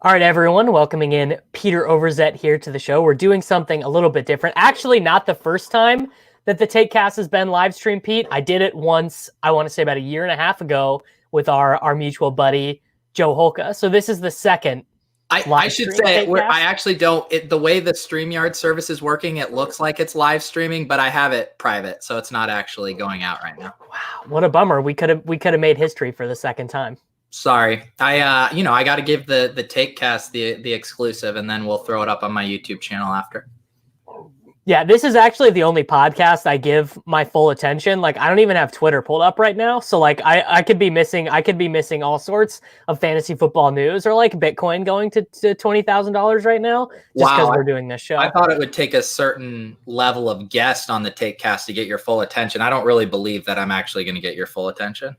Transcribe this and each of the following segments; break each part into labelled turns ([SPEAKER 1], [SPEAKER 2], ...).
[SPEAKER 1] All right, everyone, welcoming in Peter Overzet here to the show. We're doing something a little bit different. Actually, not the first time that the Takecast has been live streamed, Pete. I did it once, I want to say about a year and a half ago with our mutual buddy, Joe Holka. So this is the second
[SPEAKER 2] I should say I
[SPEAKER 1] Takecast.
[SPEAKER 2] actually don't. The way the StreamYard service is working, it looks like it's live streaming, but I have it private, so it's not actually going out right now.
[SPEAKER 1] Wow, what a bummer. We could have made history for the second time.
[SPEAKER 2] Sorry. I got to give the Takecast the exclusive, and then we'll throw it up on my YouTube channel after.
[SPEAKER 1] Yeah, this is actually the only podcast I give my full attention. Like, I don't even have Twitter pulled up right now. So like I could be missing all sorts of fantasy football news, or like Bitcoin going to $20,000 right now just because we're doing this show.
[SPEAKER 2] I thought it would take a certain level of guest on the Takecast to get your full attention. I don't really believe that I'm actually going to get your full attention.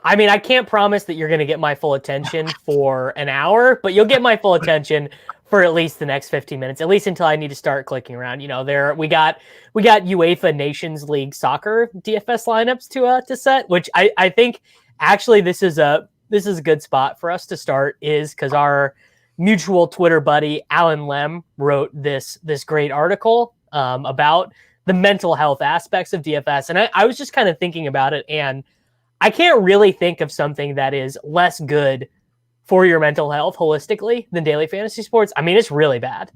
[SPEAKER 1] I mean, I can't promise that you're going to get my full attention for an hour, but you'll get my full attention for at least the next 15 minutes, at least until I need to start clicking around. You know, we got UEFA Nations League soccer DFS lineups to set, which I think actually this is a good spot for us to start, is because our mutual Twitter buddy Alan Lem wrote this great article about the mental health aspects of DFS, and I was just kind of thinking about it, and I can't really think of something that is less good for your mental health holistically than daily fantasy sports. I mean, it's really bad.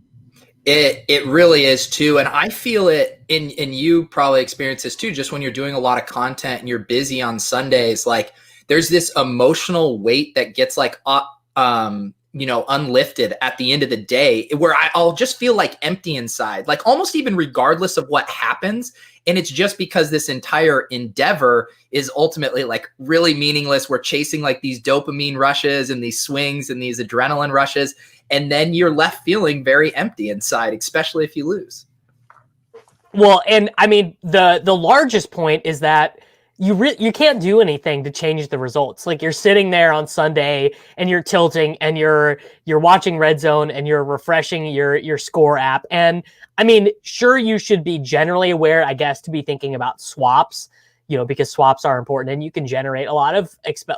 [SPEAKER 2] It really is too. And I feel it and you probably experience this too, just when you're doing a lot of content and you're busy on Sundays, like there's this emotional weight that gets like, unlifted at the end of the day where I'll just feel like empty inside, like almost even regardless of what happens. And it's just because this entire endeavor is ultimately like really meaningless. We're chasing like these dopamine rushes and these swings and these adrenaline rushes. And then you're left feeling very empty inside, especially if you lose.
[SPEAKER 1] Well, and I mean, the largest point is that you can't do anything to change the results. Like, you're sitting there on Sunday and you're tilting and you're watching Red Zone and you're refreshing your score app. And I mean, sure, you should be generally aware, I guess, to be thinking about swaps, you know, because swaps are important and you can generate a lot of extra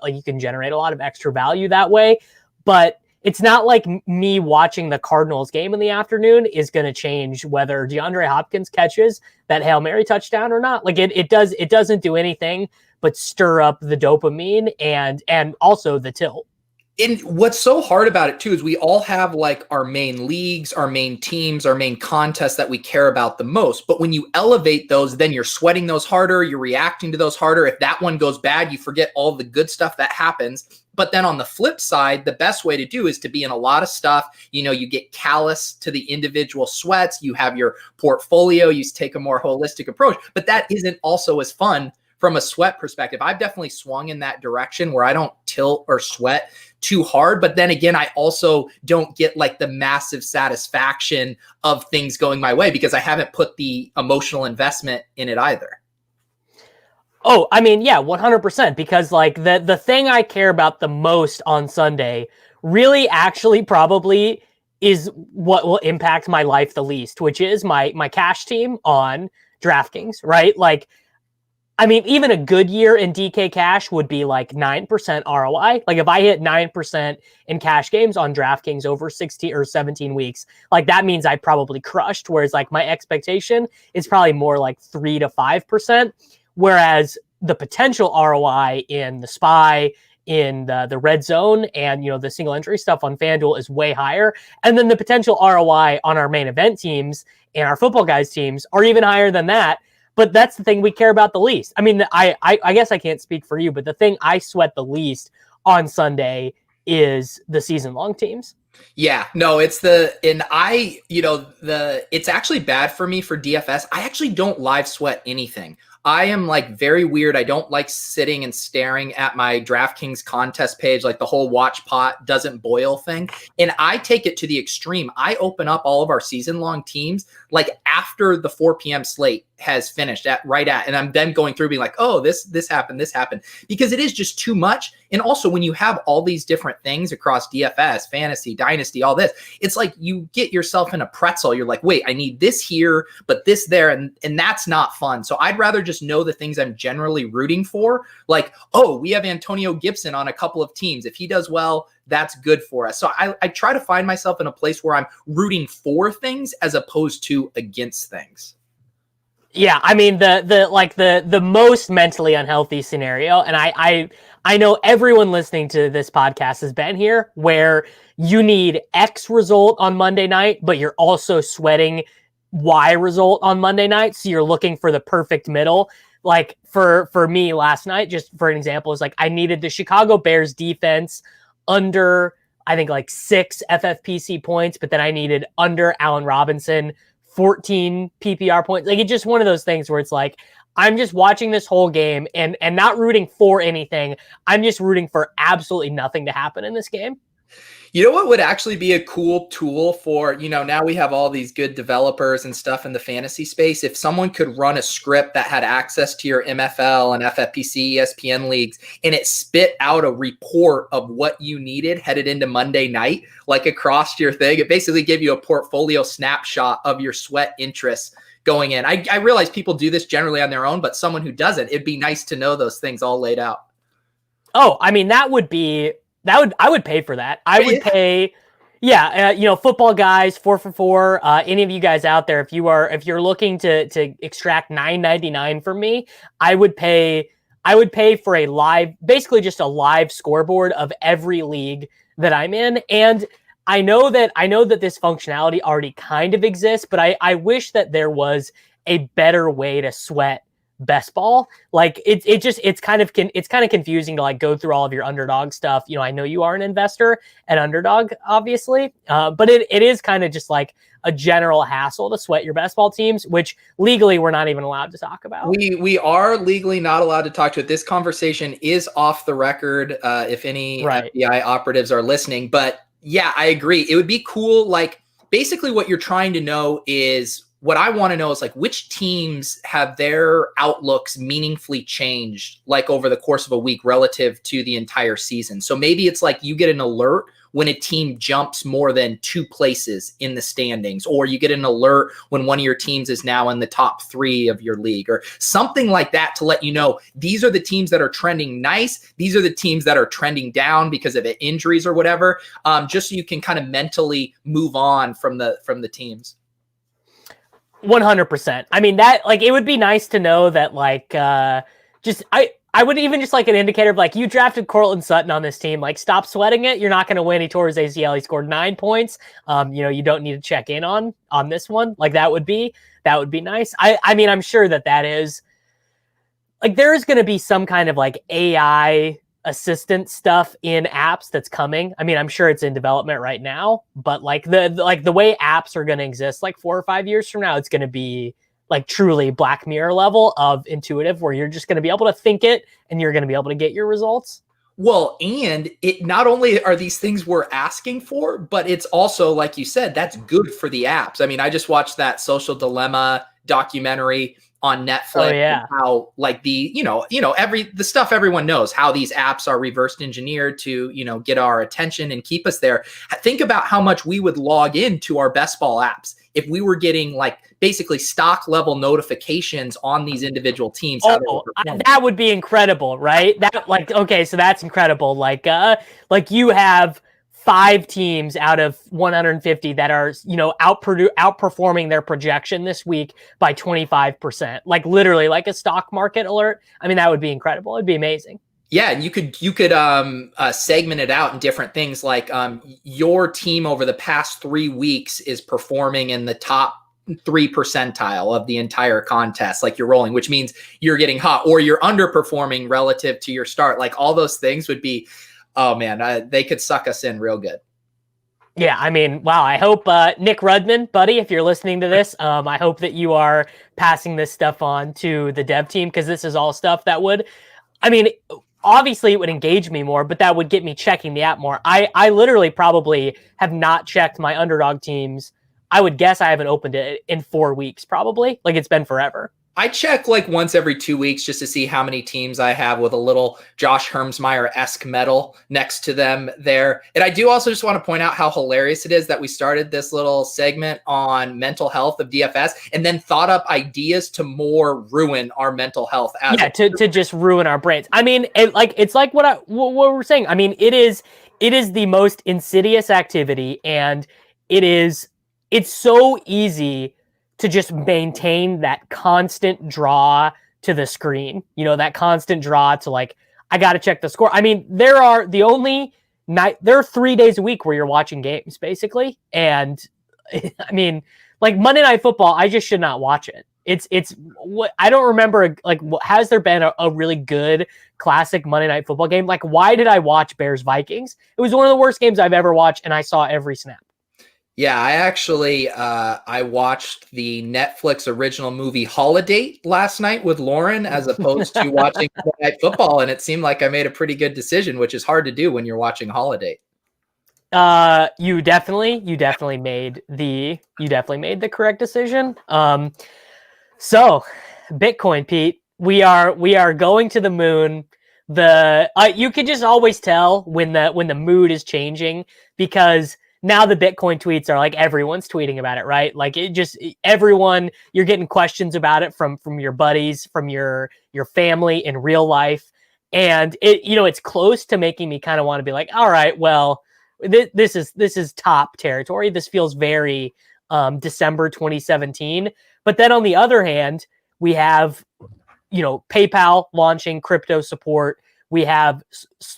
[SPEAKER 1] value that way. But it's not like me watching the Cardinals game in the afternoon is going to change whether DeAndre Hopkins catches that Hail Mary touchdown or not. Like it doesn't do anything but stir up the dopamine and also the tilt.
[SPEAKER 2] And what's so hard about it too is we all have like our main leagues, our main teams, our main contests that we care about the most. But when you elevate those, then you're sweating those harder, you're reacting to those harder. If that one goes bad, you forget all the good stuff that happens. But then on the flip side, the best way to do is to be in a lot of stuff. You know, you get callous to the individual sweats, you have your portfolio, you take a more holistic approach, but that isn't also as fun from a sweat perspective. I've definitely swung in that direction where I don't tilt or sweat too hard. But then again, I also don't get like the massive satisfaction of things going my way because I haven't put the emotional investment in it either.
[SPEAKER 1] Oh, I mean, yeah, 100%. Because like the thing I care about the most on Sunday really actually probably is what will impact my life the least, which is my cash team on DraftKings, right? Like, I mean, even a good year in DK cash would be like 9% ROI. Like if I hit 9% in cash games on DraftKings over 16 or 17 weeks, like that means I probably crushed. Whereas like my expectation is probably more like 3 to 5%. Whereas the potential ROI in the SPY, in the red zone, and you know the single entry stuff on FanDuel is way higher. And then the potential ROI on our main event teams and our football guys teams are even higher than that. But that's the thing we care about the least. I mean, I guess I can't speak for you, but the thing I sweat the least on Sunday is the season-long teams.
[SPEAKER 2] Yeah, no, it's actually bad for me for DFS. I actually don't live sweat anything. I am like very weird. I don't like sitting and staring at my DraftKings contest page, like the whole watch pot doesn't boil thing. And I take it to the extreme. I open up all of our season long teams like after the 4 p.m. slate has finished and I'm then going through being like, oh, this happened, because it is just too much. And also when you have all these different things across DFS, fantasy, dynasty, all this, it's like you get yourself in a pretzel. You're like, wait, I need this here, but this there. And that's not fun. So I'd rather just just know the things I'm generally rooting for. Like, oh, we have Antonio Gibson on a couple of teams. If he does well, that's good for us. So I try to find myself in a place where I'm rooting for things as opposed to against things.
[SPEAKER 1] Yeah, I mean the most mentally unhealthy scenario, and I know everyone listening to this podcast has been here, where you need X result on Monday night, but you're also sweating Y result on Monday night, so you're looking for the perfect middle. Like for me last night, just for an example, is like I needed the Chicago Bears defense under, I think, like 6 FFPC points, but then I needed under Allen Robinson 14 PPR points. Like, it's just one of those things where it's like, I'm just watching this whole game and not rooting for anything. I'm just rooting for absolutely nothing to happen in this game.
[SPEAKER 2] You know what would actually be a cool tool for, now we have all these good developers and stuff in the fantasy space. If someone could run a script that had access to your MFL and FFPC, ESPN leagues, and it spit out a report of what you needed headed into Monday night, like across your thing, it basically gave you a portfolio snapshot of your sweat interests going in. I realize people do this generally on their own, but someone who doesn't, it'd be nice to know those things all laid out.
[SPEAKER 1] Oh, I mean, I would pay for that. I would pay. Yeah. Football guys, 4 for 4, any of you guys out there, if you're looking to extract $9.99 from me, I would pay for a live, basically just a live scoreboard of every league that I'm in. And I know that this functionality already kind of exists, but I wish that there was a better way to sweat best ball. Like it's kind of confusing to like go through all of your underdog stuff. I know you are an investor at Underdog, obviously, but it is kind of just like a general hassle to sweat your best ball teams, which legally we're not even allowed to talk about.
[SPEAKER 2] We are legally not allowed to talk to it. This conversation is off the record. If any FBI operatives are listening, but yeah, I agree. It would be cool. Like, basically what you're trying to know is, what I want to know is like, which teams have their outlooks meaningfully changed like over the course of a week relative to the entire season. So maybe it's like you get an alert when a team jumps more than 2 places in the standings, or you get an alert when one of your teams is now in the top 3 of your league, or something like that, to let you know these are the teams that are trending nice. These are the teams that are trending down because of injuries or whatever. Just so you can kind of mentally move on from the teams.
[SPEAKER 1] 100%. I mean, that, like, it would be nice to know that, like, I would even just like an indicator of like, you drafted Cortland Sutton on this team, like, stop sweating it. You're not going to win. He tore his ACL. He scored 9 points. You don't need to check in on this one. Like, that would be nice. I mean, I'm sure that is like, there is going to be some kind of like AI assistant stuff in apps that's coming. I mean, I'm sure it's in development right now, but like the way apps are going to exist like 4 or 5 years from now, it's going to be like truly Black Mirror level of intuitive, where you're just going to be able to think it and you're going to be able to get your results.
[SPEAKER 2] Well, and it not only are these things we're asking for, but it's also, like you said, that's good for the apps. I mean, I just watched that Social Dilemma documentary on Netflix.
[SPEAKER 1] Oh, yeah.
[SPEAKER 2] How like the stuff everyone knows, how these apps are reverse engineered to get our attention and keep us there. Think about how much we would log into our best ball apps if we were getting like basically stock level notifications on these individual teams.
[SPEAKER 1] That would be incredible, right? That, like, okay, so that's incredible. Like you have 5 teams out of 150 that are, outperforming their projection this week by 25%. Like, literally, like a stock market alert. I mean, that would be incredible. It'd be amazing.
[SPEAKER 2] Yeah, and you could segment it out in different things. Like, your team over the past 3 weeks is performing in the top 3 percentile of the entire contest, like you're rolling, which means you're getting hot, or you're underperforming relative to your start. Like, all those things would be, oh man, they could suck us in real good.
[SPEAKER 1] Yeah, I mean, wow. I hope Nick Rudman, buddy, if you're listening to this, I hope that you are passing this stuff on to the dev team, because this is all stuff that would, I mean, obviously it would engage me more, but that would get me checking the app more. I literally probably have not checked my Underdog teams. I would guess I haven't opened it in 4 weeks, probably. Like, it's been forever.
[SPEAKER 2] I check like once every 2 weeks just to see how many teams I have with a little Josh Hermsmeyer-esque medal next to them there. And I do also just want to point out how hilarious it is that we started this little segment on mental health of DFS and then thought up ideas to more ruin our mental health.
[SPEAKER 1] To just ruin our brains. I mean, it's like what we're saying. I mean, it is the most insidious activity, and it's so easy to just maintain that constant draw to the screen, that constant draw to like, I got to check the score. I mean, there are 3 days a week where you're watching games basically. And I mean, like Monday Night Football, I just should not watch it. It's what I don't remember. Like, has there been a really good classic Monday Night Football game? Like, why did I watch Bears Vikings? It was one of the worst games I've ever watched, and I saw every snap.
[SPEAKER 2] Yeah, I actually I watched the Netflix original movie Holiday last night with Lauren as opposed to watching Night Football, and it seemed like I made a pretty good decision, which is hard to do when you're watching Holiday.
[SPEAKER 1] You definitely made the correct decision. So Bitcoin, Pete, we are going to the moon. You can just always tell when the mood is changing, because now the Bitcoin tweets are like everyone's tweeting about it, right? Like everyone, you're getting questions about it from your buddies, from your family in real life. And it's close to making me kind of want to be like, all right, well, this is top territory. This feels very December 2017. But then on the other hand, we have, PayPal launching crypto support. We have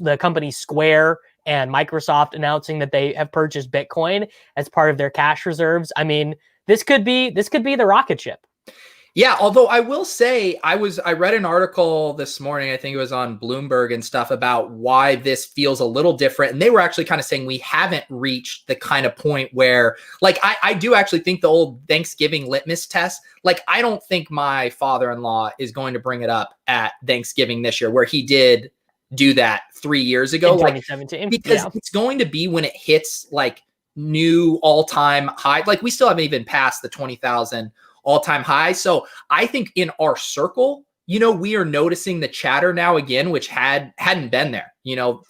[SPEAKER 1] the company Square and Microsoft announcing that they have purchased Bitcoin as part of their cash reserves. I mean, this could be the rocket ship.
[SPEAKER 2] Yeah, although I will say I read an article this morning, I think it was on Bloomberg and stuff, about why this feels a little different. And they were actually kind of saying we haven't reached the kind of point where, like, I do actually think the old Thanksgiving litmus test, like, I don't think my father-in-law is going to bring it up at Thanksgiving this year, where he did do that 3 years ago.
[SPEAKER 1] In 2017.
[SPEAKER 2] Because it's going to be when it hits like new all-time high. Like, we still haven't even passed the 20,000 all-time high. So I think in our circle, we are noticing the chatter now again, which hadn't been there,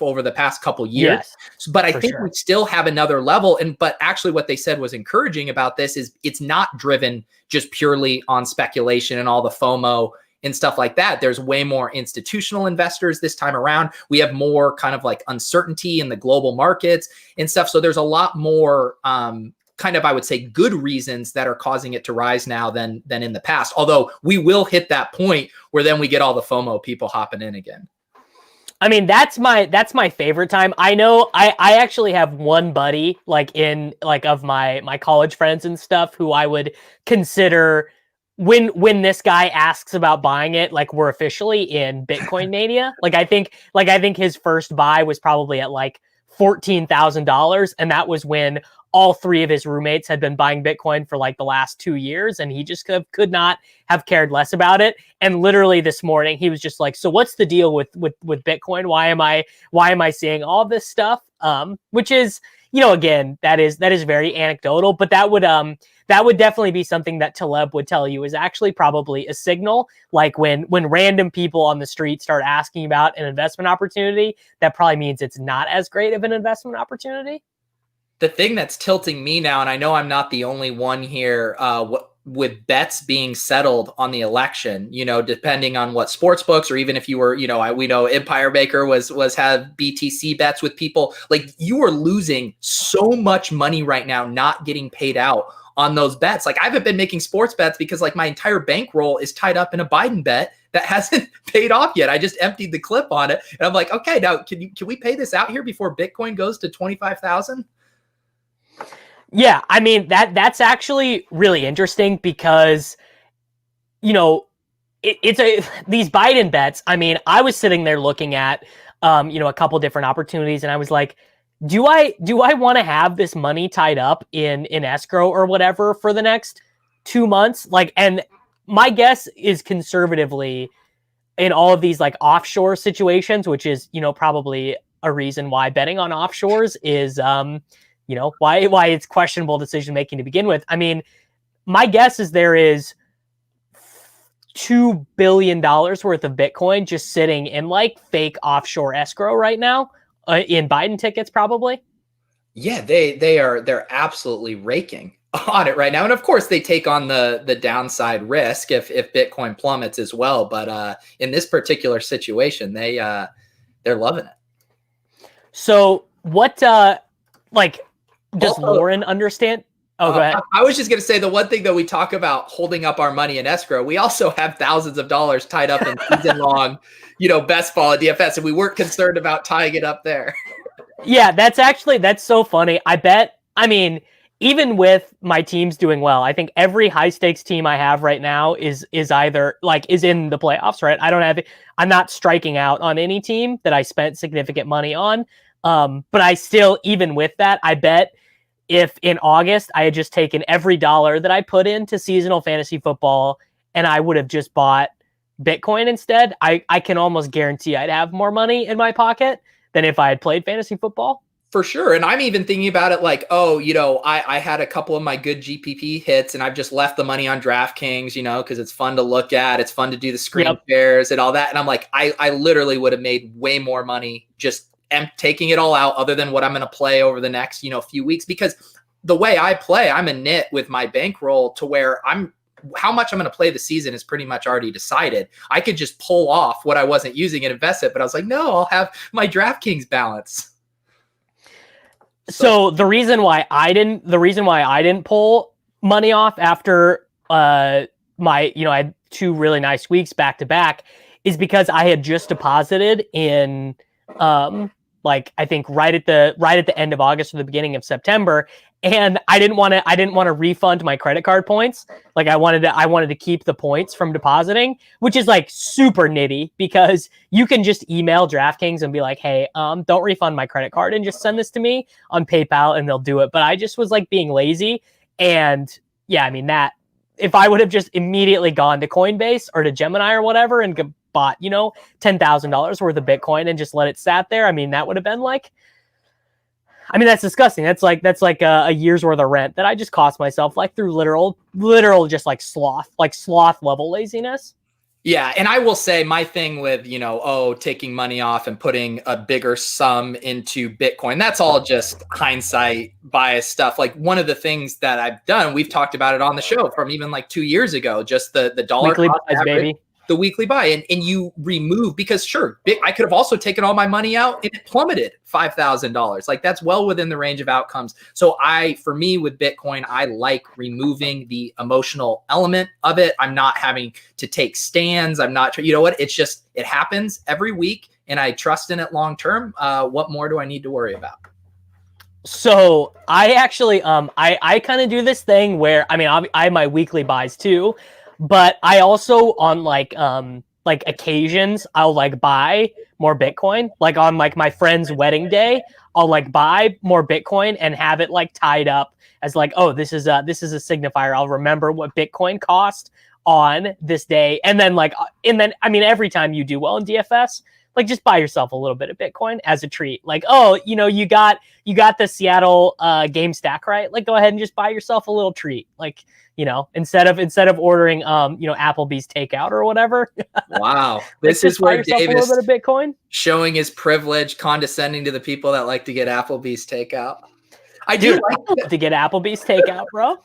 [SPEAKER 2] over the past couple years.
[SPEAKER 1] Yes,
[SPEAKER 2] but I think we still have another level. But actually what they said was encouraging about this is it's not driven just purely on speculation and all the FOMO and stuff like that. There's way more institutional investors this time around. We have more kind of like uncertainty in the global markets and stuff. So there's a lot more kind of, I would say, good reasons that are causing it to rise now than in the past. Although we will hit that point where then we get all the FOMO people hopping in again.
[SPEAKER 1] I mean, that's my favorite time. I know I actually have one buddy of my college friends and stuff who I would consider when this guy asks about buying it, like, we're officially in Bitcoin mania. I think his first buy was probably at like $14,000, and that was when all three of his roommates had been buying Bitcoin for like the last 2 years, and he just could not have cared less about it. And literally this morning, he was just like, "So what's the deal with Bitcoin? Why am I seeing all this stuff?" Which is, again, that is very anecdotal, but that would definitely be something that Taleb would tell you is actually probably a signal. Like when random people on the street start asking about an investment opportunity, that probably means it's not as great of an investment opportunity.
[SPEAKER 2] The thing that's tilting me now, and I know I'm not the only one here, with bets being settled on the election, depending on what sports books, or even if you were, we know Empire Baker was have BTC bets with people, like, you are losing so much money right now, not getting paid out on those bets. Like, I haven't been making sports bets because like my entire bankroll is tied up in a Biden bet that hasn't paid off yet. I just emptied the clip on it, and I'm like, okay, now can we pay this out here before Bitcoin goes to 25,000?
[SPEAKER 1] Yeah, I mean, that's actually really interesting because, these Biden bets. I mean, I was sitting there looking at, a couple different opportunities, and I was like, do I want to have this money tied up in escrow or whatever for the next 2 months? Like, and my guess is conservatively in all of these like offshore situations, which is, probably a reason why betting on offshores is, why it's questionable decision making to begin with. I mean, my guess is there is $2 billion worth of Bitcoin just sitting in like fake offshore escrow right now in Biden tickets, probably.
[SPEAKER 2] Yeah, they're absolutely raking on it right now. And of course they take on the downside risk if Bitcoin plummets as well. But in this particular situation, they're loving it.
[SPEAKER 1] So what like does
[SPEAKER 2] Also,
[SPEAKER 1] Lauren understand? Oh, go ahead.
[SPEAKER 2] I was just going to say the one thing that we talk about holding up our money in escrow, we also have thousands of dollars tied up in season long, best ball at DFS, and we weren't concerned about tying it up there.
[SPEAKER 1] Yeah, that's so funny. I mean, even with my teams doing well, I think every high stakes team I have right now is either like is in the playoffs, right? I'm not striking out on any team that I spent significant money on. But I still, even with that, I bet if in August I had just taken every dollar that I put into seasonal fantasy football and I would have just bought Bitcoin instead, I can almost guarantee I'd have more money in my pocket than if I had played fantasy football.
[SPEAKER 2] For sure. And I'm even thinking about it like, I had a couple of my good GPP hits and I've just left the money on DraftKings, because it's fun to look at. It's fun to do the screen shares and all that. And I'm like, I literally would have made way more money just taking it all out other than what I'm going to play over the next, few weeks. Because the way I play, I'm a nit with my bankroll to where how much I'm going to play the season is pretty much already decided. I could just pull off what I wasn't using and invest it. But I was like, no, I'll have my DraftKings balance.
[SPEAKER 1] So the reason why I didn't pull money off after I had 2 really nice weeks back to back is because I had just deposited in I think right at the end of August or the beginning of September, and I didn't want to refund my credit card points. Like I wanted to keep the points from depositing, which is like super nitty because you can just email DraftKings and be like, hey, don't refund my credit card and just send this to me on PayPal and they'll do it. But I just was like being lazy. And yeah, I mean that if I would have just immediately gone to Coinbase or to Gemini or whatever and bought, $10,000 worth of Bitcoin and just let it sat there, I mean, that would have been like, that's disgusting. That's like a year's worth of rent that I just cost myself like through literal just like sloth level laziness.
[SPEAKER 2] Yeah. And I will say my thing with, taking money off and putting a bigger sum into Bitcoin, that's all just hindsight bias stuff. Like one of the things that I've done, we've talked about it on the show from even like 2 years ago, just the dollar
[SPEAKER 1] weekly
[SPEAKER 2] cost
[SPEAKER 1] buys,
[SPEAKER 2] average,
[SPEAKER 1] baby.
[SPEAKER 2] The weekly buy. And you remove, because sure, I could have also taken all my money out and it plummeted $5,000. Like that's well within the range of outcomes. So for me with Bitcoin, I like removing the emotional element of it. I'm not having to take stands. I'm not, it's just, it happens every week and I trust in it long-term. What more do I need to worry about?
[SPEAKER 1] So I actually, I kind of do this thing where, I have my weekly buys too, but I also on like occasions I'll like buy more Bitcoin. Like on like my friend's wedding day, I'll like buy more Bitcoin and have it like tied up as like, oh, this is a signifier. I'll remember what Bitcoin cost on this day. And then every time you do well in DFS, like just buy yourself a little bit of Bitcoin as a treat. Like, oh, you got the Seattle game stack, right? Like go ahead and just buy yourself a little treat. Like, instead of ordering Applebee's takeout or whatever.
[SPEAKER 2] Wow. This is where Davis
[SPEAKER 1] a little bit of Bitcoin,
[SPEAKER 2] showing his privilege, condescending to the people that like to get Applebee's takeout. I
[SPEAKER 1] like to get Applebee's takeout, bro.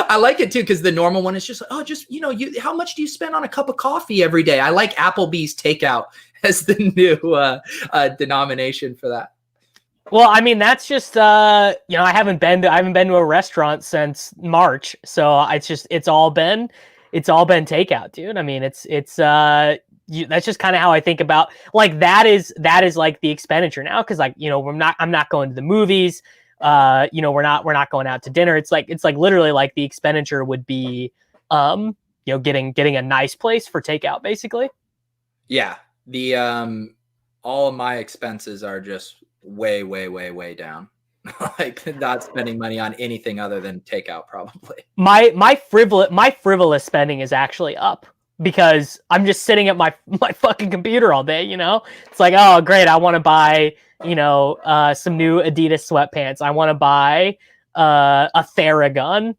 [SPEAKER 2] I like it too, because the normal one is just, how much do you spend on a cup of coffee every day? I like Applebee's takeout as the new denomination for that.
[SPEAKER 1] Well, that's just I haven't been to a restaurant since March, so it's all been takeout, dude. That's just kind of how I think about like that is like the expenditure now, because like I'm not going to the movies, we're not going out to dinner. It's like literally like the expenditure would be getting a nice place for takeout, basically.
[SPEAKER 2] Yeah, the all of my expenses are just way, way, way, way down. Like not spending money on anything other than takeout, probably.
[SPEAKER 1] My frivolous spending is actually up because I'm just sitting at my fucking computer all day. It's like, oh great, I want to buy some new Adidas sweatpants. I want to buy a Theragun.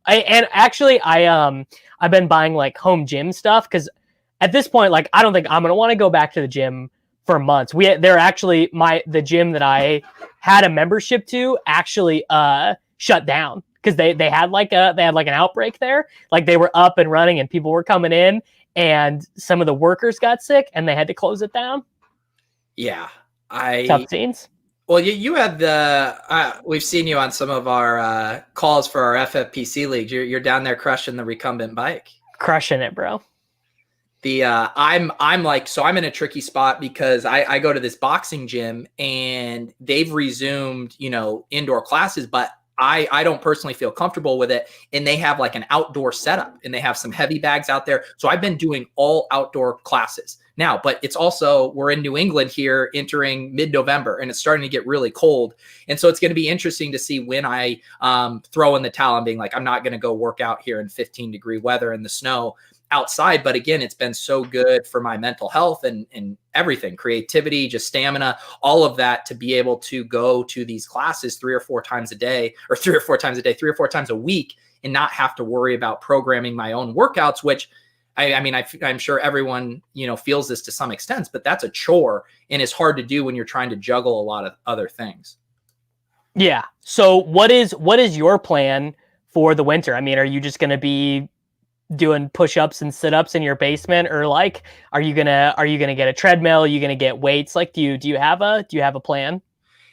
[SPEAKER 1] I've been buying like home gym stuff because at this point, like I don't think I'm gonna want to go back to the gym for months. They're actually the gym that I had a membership to actually shut down because they had like an outbreak there. Like they were up and running and people were coming in and some of the workers got sick and they had to close it down.
[SPEAKER 2] Yeah.
[SPEAKER 1] Tough scenes.
[SPEAKER 2] Well, you had we've seen you on some of our calls for our FFPC leagues. You're down there crushing the recumbent bike.
[SPEAKER 1] Crushing it, bro.
[SPEAKER 2] I'm in a tricky spot because I go to this boxing gym and they've resumed, indoor classes, but I don't personally feel comfortable with it. And they have like an outdoor setup and they have some heavy bags out there. So I've been doing all outdoor classes now, but it's also, we're in New England here entering mid-November and it's starting to get really cold. And so it's going to be interesting to see when I throw in the towel and being like, I'm not going to go work out here in 15-degree weather in the snow outside. But again, it's been so good for my mental health and everything, creativity, just stamina, all of that, to be able to go to these classes 3 or 4 times a week and not have to worry about programming my own workouts, which I'm sure everyone, feels this to some extent, but that's a chore and it's hard to do when you're trying to juggle a lot of other things. Yeah.
[SPEAKER 1] So what is your plan for the winter? I mean, are you just going to be doing push-ups and sit-ups in your basement, or like are you gonna get a treadmill? Are you gonna get weights? Like do you have a plan?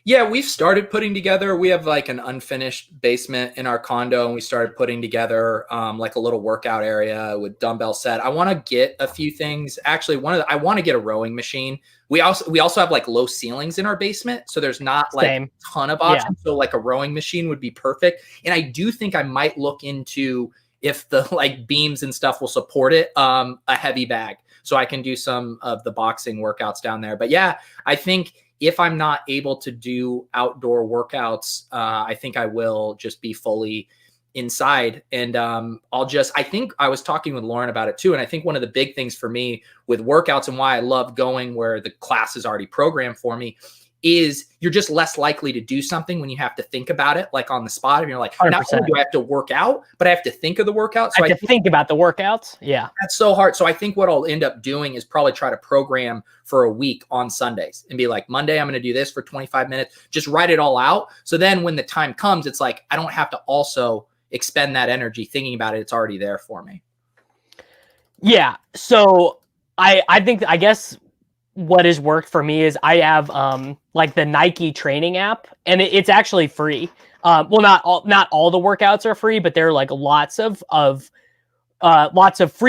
[SPEAKER 2] Yeah, we've started putting together, we have like an unfinished basement in our condo and we started putting together like a little workout area with dumbbell set. I want to get a few things. Actually, I want to get a rowing machine. We also have like low ceilings in our basement, so there's not like a ton of options. Yeah. So like a rowing machine would be perfect. And I do think I might look into, if the like beams and stuff will support it, a heavy bag, so I can do some of the boxing workouts down there. But yeah, I think if I'm not able to do outdoor workouts, I think I will just be fully inside. And I think I was talking with Lauren about it too. And I think one of the big things for me with workouts and why I love going where the class is already programmed for me is you're just less likely to do something when you have to think about it, like on the spot. And you're like, 100%. Not only do I have to work out, but I have to think of the workout. So
[SPEAKER 1] I have to think about the workouts. Yeah.
[SPEAKER 2] That's so hard. So I think what I'll end up doing is probably try to program for a week on Sundays and be like, Monday, I'm going to do this for 25 minutes, just write it all out. So then when the time comes, it's like, I don't have to also expend that energy thinking about it. It's already there for me.
[SPEAKER 1] Yeah. So I guess what has worked for me is I have like the Nike training app, and it's actually free. Well, not all the workouts are free, but there are like lots of free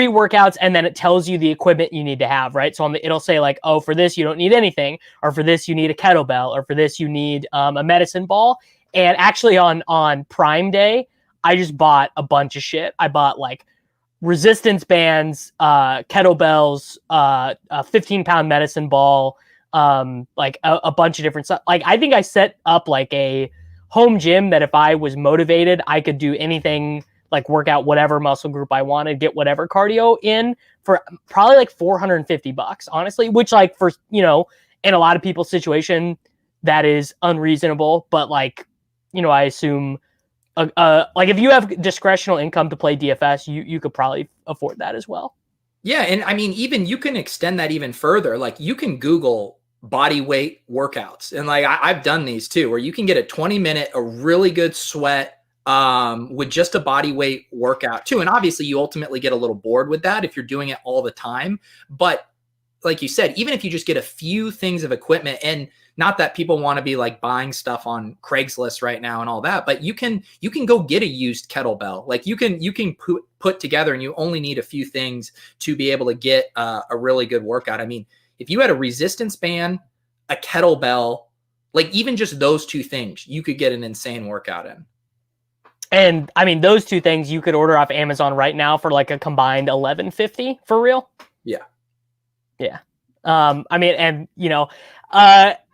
[SPEAKER 1] workouts, and then it tells you the equipment you need to have, right? So it'll say like, oh, for this you don't need anything, or for this you need a kettlebell, or for this you need a medicine ball. And actually on Prime Day, I just bought a bunch of shit. I bought like resistance bands, kettlebells, a 15-pound medicine ball, like a bunch of different stuff. Like I think I set up like a home gym that if I was motivated, I could do anything, like work out whatever muscle group I wanted, get whatever cardio in for probably like $450, honestly, which like for, in a lot of people's situation, that is unreasonable. But like, I assume like if you have discretional income to play DFS, you could probably afford that as well.
[SPEAKER 2] Yeah. And I mean, even you can extend that even further. Like you can Google body weight workouts. And like I've done these too, where you can get a 20-minute, a really good sweat with just a body weight workout too. And obviously you ultimately get a little bored with that if you're doing it all the time. But like you said, even if you just get a few things of equipment, and not that people want to be like buying stuff on Craigslist right now and all that, but you can go get a used kettlebell. Like you can put together, and you only need a few things to be able to get a really good workout. I mean, if you had a resistance band, a kettlebell, like even just those two things, you could get an insane workout in.
[SPEAKER 1] And I mean, those two things you could order off Amazon right now for like a combined $11.50 for real.
[SPEAKER 2] Yeah.
[SPEAKER 1] Yeah. I mean, and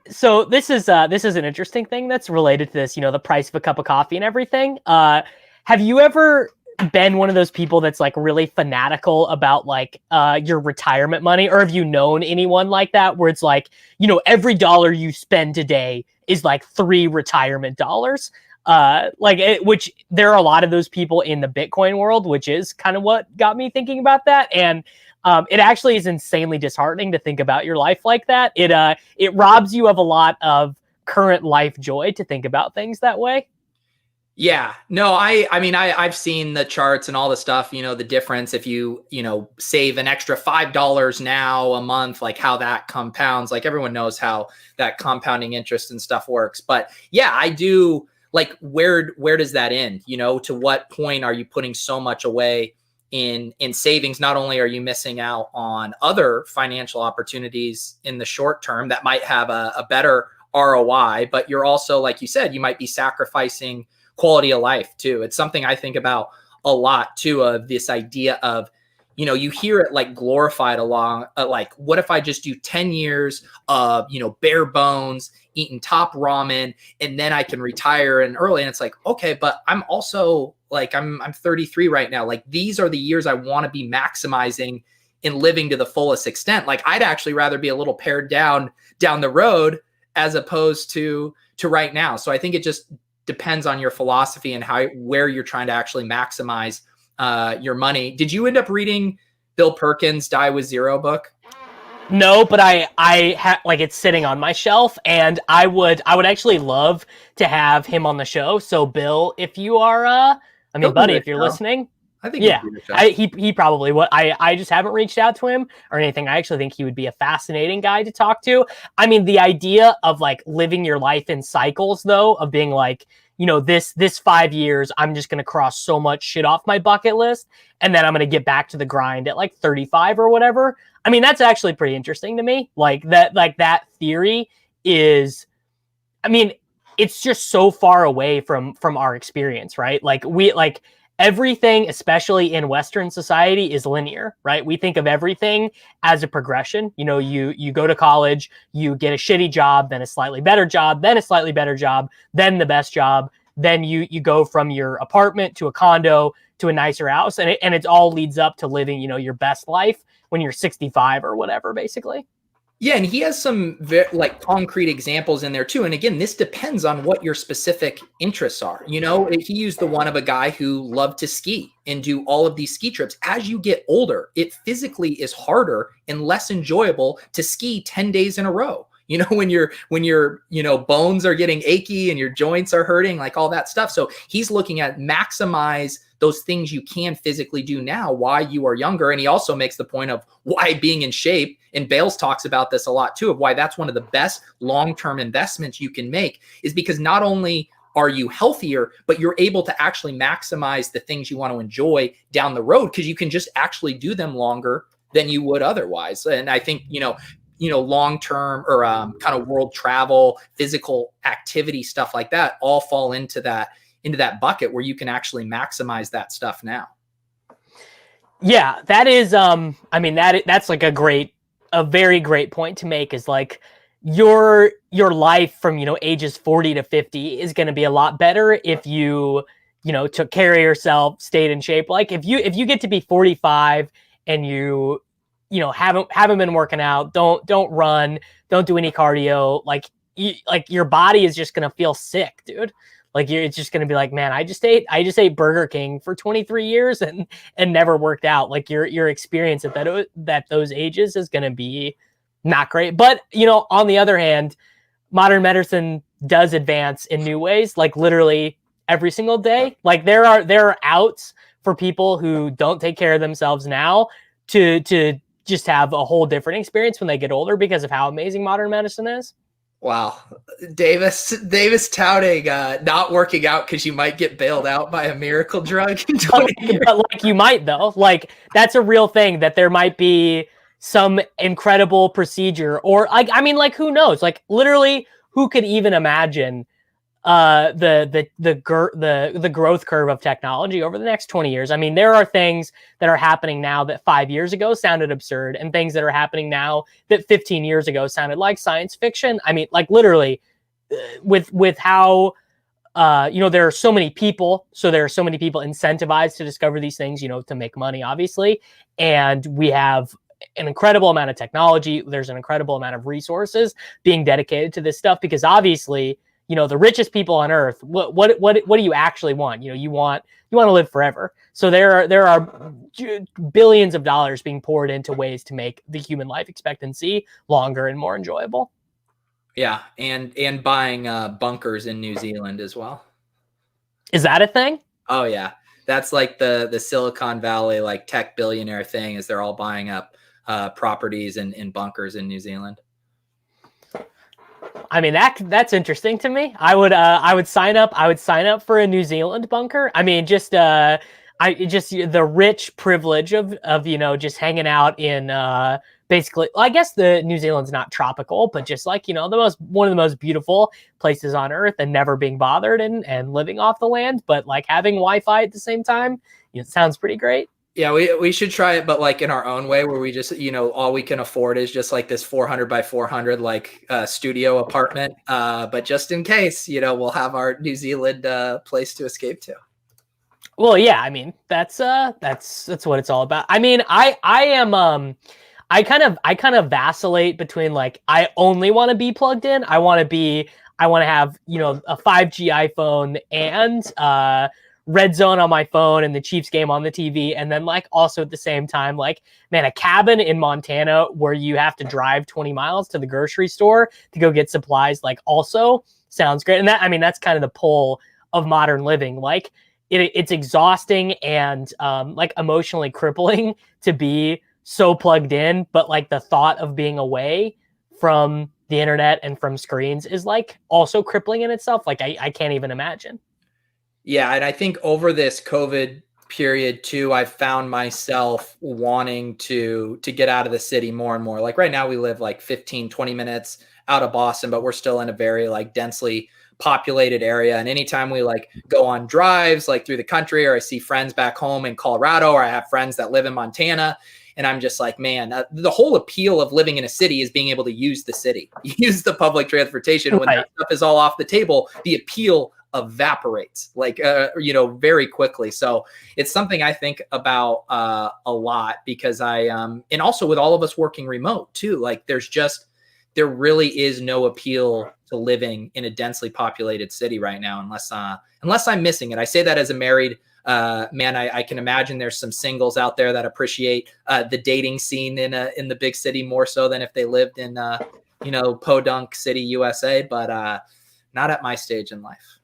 [SPEAKER 1] so this is an interesting thing that's related to this, the price of a cup of coffee and everything. Have you ever been one of those people that's like really fanatical about like your retirement money, or have you known anyone like that where it's like, every dollar you spend today is like $3 retirement dollars? which there are a lot of those people in the Bitcoin world, which is kind of what got me thinking about that. And it actually is insanely disheartening to think about your life like that. It robs you of a lot of current life joy to think about things that way.
[SPEAKER 2] Yeah, no, I mean, I've seen the charts and all the stuff, the difference if you save an extra $5 now a month, like how that compounds, like everyone knows how that compounding interest and stuff works. But yeah, I do like, where does that end? To what point are you putting so much away in savings? Not only are you missing out on other financial opportunities in the short term that might have a better ROI, but you're also, like you said, you might be sacrificing quality of life too. It's something I think about a lot too, of this idea of, you hear it like glorified along, like, what if I just do 10 years of, bare bones, eating top ramen, and then I can retire and early. And it's like, okay, but I'm also like, I'm 33 right now. Like, these are the years I want to be maximizing in living to the fullest extent. Like, I'd actually rather be a little pared down the road as opposed to right now. So I think it just depends on your philosophy and where you're trying to actually maximize your money. Did you end up reading Bill Perkins' Die with Zero book?
[SPEAKER 1] No, but like, it's sitting on my shelf, and I would actually love to have him on the show. So Bill, if you are, buddy, if you're listening,
[SPEAKER 2] I think
[SPEAKER 1] yeah, he probably would. I just haven't reached out to him or anything. I actually think he would be a fascinating guy to talk to. I mean, the idea of like living your life in cycles, though, of being like, this 5 years, I'm just going to cross so much shit off my bucket list, and then I'm going to get back to the grind at like 35 or whatever. I mean, that's actually pretty interesting to me. Like that theory is, I mean, it's just so far away from our experience, right? Like everything, especially in Western society, is linear, right? We think of everything as a progression. You go to college, you get a shitty job, then a slightly better job, then a slightly better job, then the best job. Then you go from your apartment to a condo to a nicer house. And it all leads up to living, your best life when you're 65 or whatever, basically.
[SPEAKER 2] Yeah, and he has some like concrete examples in there too. And again, this depends on what your specific interests are. He used the one of a guy who loved to ski and do all of these ski trips. As you get older, it physically is harder and less enjoyable to ski 10 days in a row. When your bones are getting achy and your joints are hurting, like all that stuff. So he's looking at maximize those things you can physically do now while you are younger. And he also makes the point of why being in shape, and Bales talks about this a lot too, of why that's one of the best long-term investments you can make, is because not only are you healthier, but you're able to actually maximize the things you want to enjoy down the road, because you can just actually do them longer than you would otherwise. And I think, long-term or kind of world travel, physical activity, stuff like that, all fall into that bucket where you can actually maximize that stuff now.
[SPEAKER 1] Yeah, that is, that's like a very great point to make, is like your life from, ages 40 to 50 is going to be a lot better if you took care of yourself, stayed in shape. Like if you get to be 45 and you haven't been working out, don't run, don't do any cardio, like your body is just going to feel sick, dude. Like it's just going to be like, man, I just ate Burger King for 23 years and never worked out. Like your experience at those ages is going to be not great. But, on the other hand, modern medicine does advance in new ways, like literally every single day. Like there are outs for people who don't take care of themselves now to just have a whole different experience when they get older because of how amazing modern medicine is.
[SPEAKER 2] Wow. Davis touting not working out because you might get bailed out by a miracle drug in 20 years.
[SPEAKER 1] But like you might, though. Like that's a real thing, that there might be some incredible procedure, or like who knows? Like literally, who could even imagine the growth curve of technology over the next 20 years? I mean, there are things that are happening now that 5 years ago sounded absurd, and things that are happening now that 15 years ago sounded like science fiction. I mean, like literally with how, there are so many people, incentivized to discover these things, to make money, obviously. And we have an incredible amount of technology. There's an incredible amount of resources being dedicated to this stuff because obviously, the richest people on earth, what do you actually want? You want to live forever. So there are billions of dollars being poured into ways to make the human life expectancy longer and more enjoyable.
[SPEAKER 2] Yeah, and buying bunkers in New Zealand as well.
[SPEAKER 1] Is that a thing?
[SPEAKER 2] Oh yeah, that's like the Silicon Valley like tech billionaire thing. Is they're all buying up properties and bunkers in New Zealand.
[SPEAKER 1] I mean, that's interesting to me. I would sign up. I would sign up for a New Zealand bunker. I mean, just the rich privilege of just hanging out in basically. Well, I guess the New Zealand's not tropical, but just like one of the most beautiful places on earth, and never being bothered and living off the land, but like having Wi-Fi at the same time. It sounds pretty great.
[SPEAKER 2] Yeah, we should try it, but like in our own way, where we just, all we can afford is just like this 400 by 400 like studio apartment. But just in case, we'll have our New Zealand place to escape to.
[SPEAKER 1] Well, yeah, I mean that's what it's all about. I mean, I kind of vacillate between like I only want to be plugged in. I want to have a 5G iPhone and Red Zone on my phone and the Chiefs game on the TV, and then like also at the same time, like, man, a cabin in Montana where you have to drive 20 miles to the grocery store to go get supplies, like, also sounds great. And that's kind of the pull of modern living. Like it's exhausting and like emotionally crippling to be so plugged in, but like the thought of being away from the internet and from screens is like also crippling in itself. Like I can't even imagine.
[SPEAKER 2] Yeah, and I think over this COVID period too, I've found myself wanting to get out of the city more and more. Like right now we live like 15, 20 minutes out of Boston, but we're still in a very like densely populated area. And anytime we like go on drives like through the country, or I see friends back home in Colorado, or I have friends that live in Montana, and I'm just like, man, the whole appeal of living in a city is being able to use the city, use the public transportation. When that stuff is all off the table, the appeal evaporates like very quickly. So it's something I think about a lot, because and also with all of us working remote too, like there really is no appeal to living in a densely populated city right now, unless I'm missing it. I say that as a married man. I can imagine there's some singles out there that appreciate the dating scene in the big city more so than if they lived in Podunk City, USA, but not at my stage in life.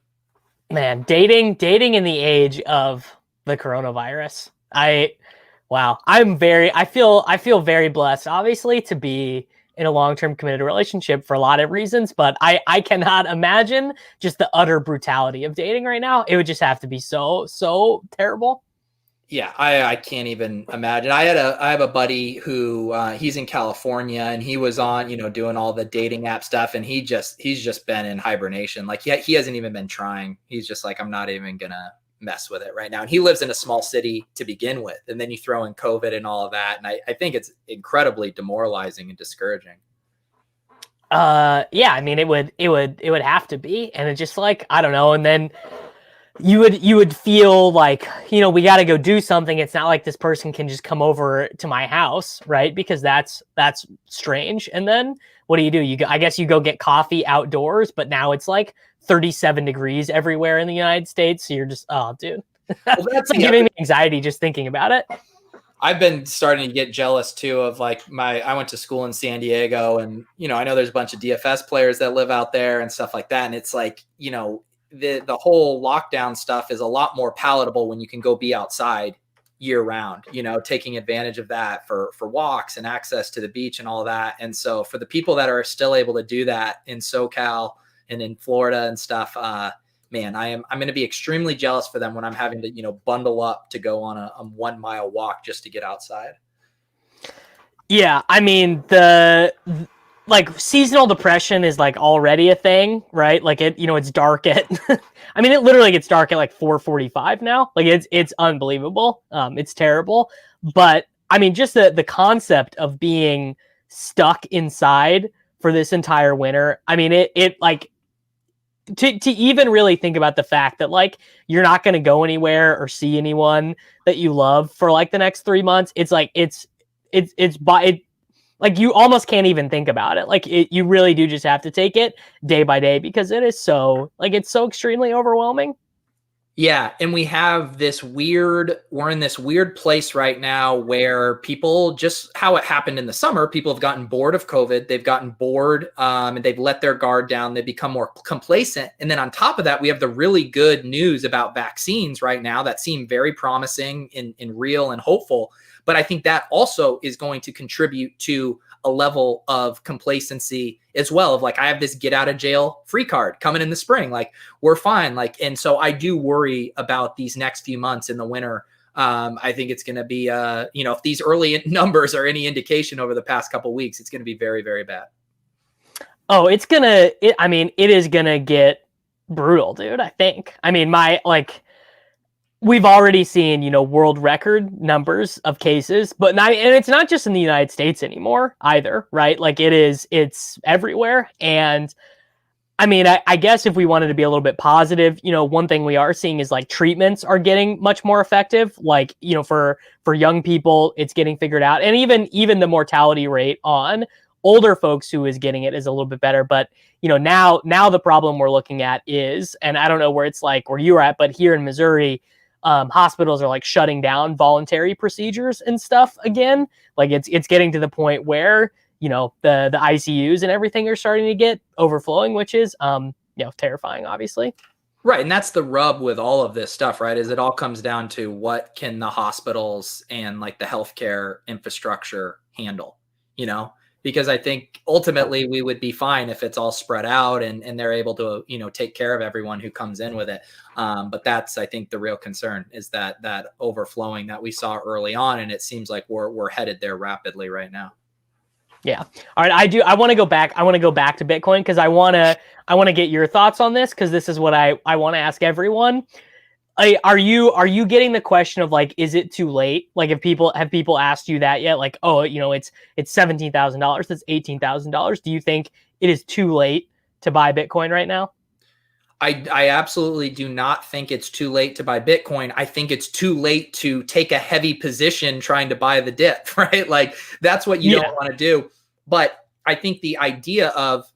[SPEAKER 1] Man, dating in the age of the coronavirus. I feel very blessed, obviously, to be in a long-term committed relationship for a lot of reasons, but I cannot imagine just the utter brutality of dating right now. It would just have to be so terrible.
[SPEAKER 2] Yeah, I can't even imagine. I have a buddy who he's in California, and he was on, doing all the dating app stuff, and he's just been in hibernation. Like he hasn't even been trying. He's just like, I'm not even gonna mess with it right now. And he lives in a small city to begin with, and then you throw in COVID and all of that, and I think it's incredibly demoralizing and discouraging.
[SPEAKER 1] Yeah, I mean it would have to be, and it's just like, I don't know, and then you would feel like, we got to go do something. It's not like this person can just come over to my house, right? Because that's strange. And then what do? I guess you go get coffee outdoors, but now it's like 37 degrees everywhere in the United States. So you're just, oh, dude, well, that's like giving me anxiety just thinking about it.
[SPEAKER 2] I've been starting to get jealous too of like I went to school in San Diego, and, I know there's a bunch of DFS players that live out there and stuff like that. And it's like, the whole lockdown stuff is a lot more palatable when you can go be outside year round, taking advantage of that for walks and access to the beach and all that. And so for the people that are still able to do that in SoCal and in Florida and stuff, man, I'm going to be extremely jealous for them when I'm having to, bundle up to go on a 1 mile walk just to get outside.
[SPEAKER 1] Yeah. I mean, like seasonal depression is like already a thing, right? Like it's dark at, I mean, it literally gets dark at like 4:45 now. Like it's unbelievable. It's terrible. But I mean, just the concept of being stuck inside for this entire winter. I mean, it like to even really think about the fact that like you're not going to go anywhere or see anyone that you love for like the next 3 months. It's like, like you almost can't even think about it. Like you really do just have to take it day by day because it is so like it's so extremely overwhelming.
[SPEAKER 2] Yeah, and we're in this weird place right now where people, just how it happened in the summer, people have gotten bored of COVID. They've gotten bored, and they've let their guard down. They become more complacent. And then on top of that, we have the really good news about vaccines right now that seem very promising and real and hopeful. But I think that also is going to contribute to a level of complacency as well, of like, I have this get out of jail free card coming in the spring. Like, we're fine. Like, and so I do worry about these next few months in the winter. I think it's going to be, if these early numbers are any indication over the past couple of weeks, it's going to be very, very bad.
[SPEAKER 1] Oh, it is gonna get brutal, dude. I think. I mean, we've already seen, world record numbers of cases, and it's not just in the United States anymore either, right? Like it's everywhere. And I mean, I guess if we wanted to be a little bit positive, one thing we are seeing is like treatments are getting much more effective. Like, for young people, it's getting figured out. And even the mortality rate on older folks who is getting it is a little bit better. But, now the problem we're looking at is, and I don't know where it's like where you're at, but here in Missouri, hospitals are like shutting down voluntary procedures and stuff again. Like it's getting to the point where, the ICUs and everything are starting to get overflowing, which is, terrifying, obviously.
[SPEAKER 2] Right. And that's the rub with all of this stuff, right? Is it all comes down to what can the hospitals and like the healthcare infrastructure handle, because I think ultimately we would be fine if it's all spread out and they're able to, take care of everyone who comes in with it. But that's, I think, the real concern is that overflowing that we saw early on. And it seems like we're headed there rapidly right now.
[SPEAKER 1] Yeah. All right. I want to go back. I want to go back to Bitcoin because I want to get your thoughts on this because this is what I want to ask everyone. Are you getting the question of like, is it too late? Like, have people asked you that yet? Like, oh, it's $17,000, that's $18,000. Do you think it is too late to buy Bitcoin right now?
[SPEAKER 2] I absolutely do not think it's too late to buy Bitcoin. I think it's too late to take a heavy position trying to buy the dip, right? Like that's what you don't want to do. But I think the idea of,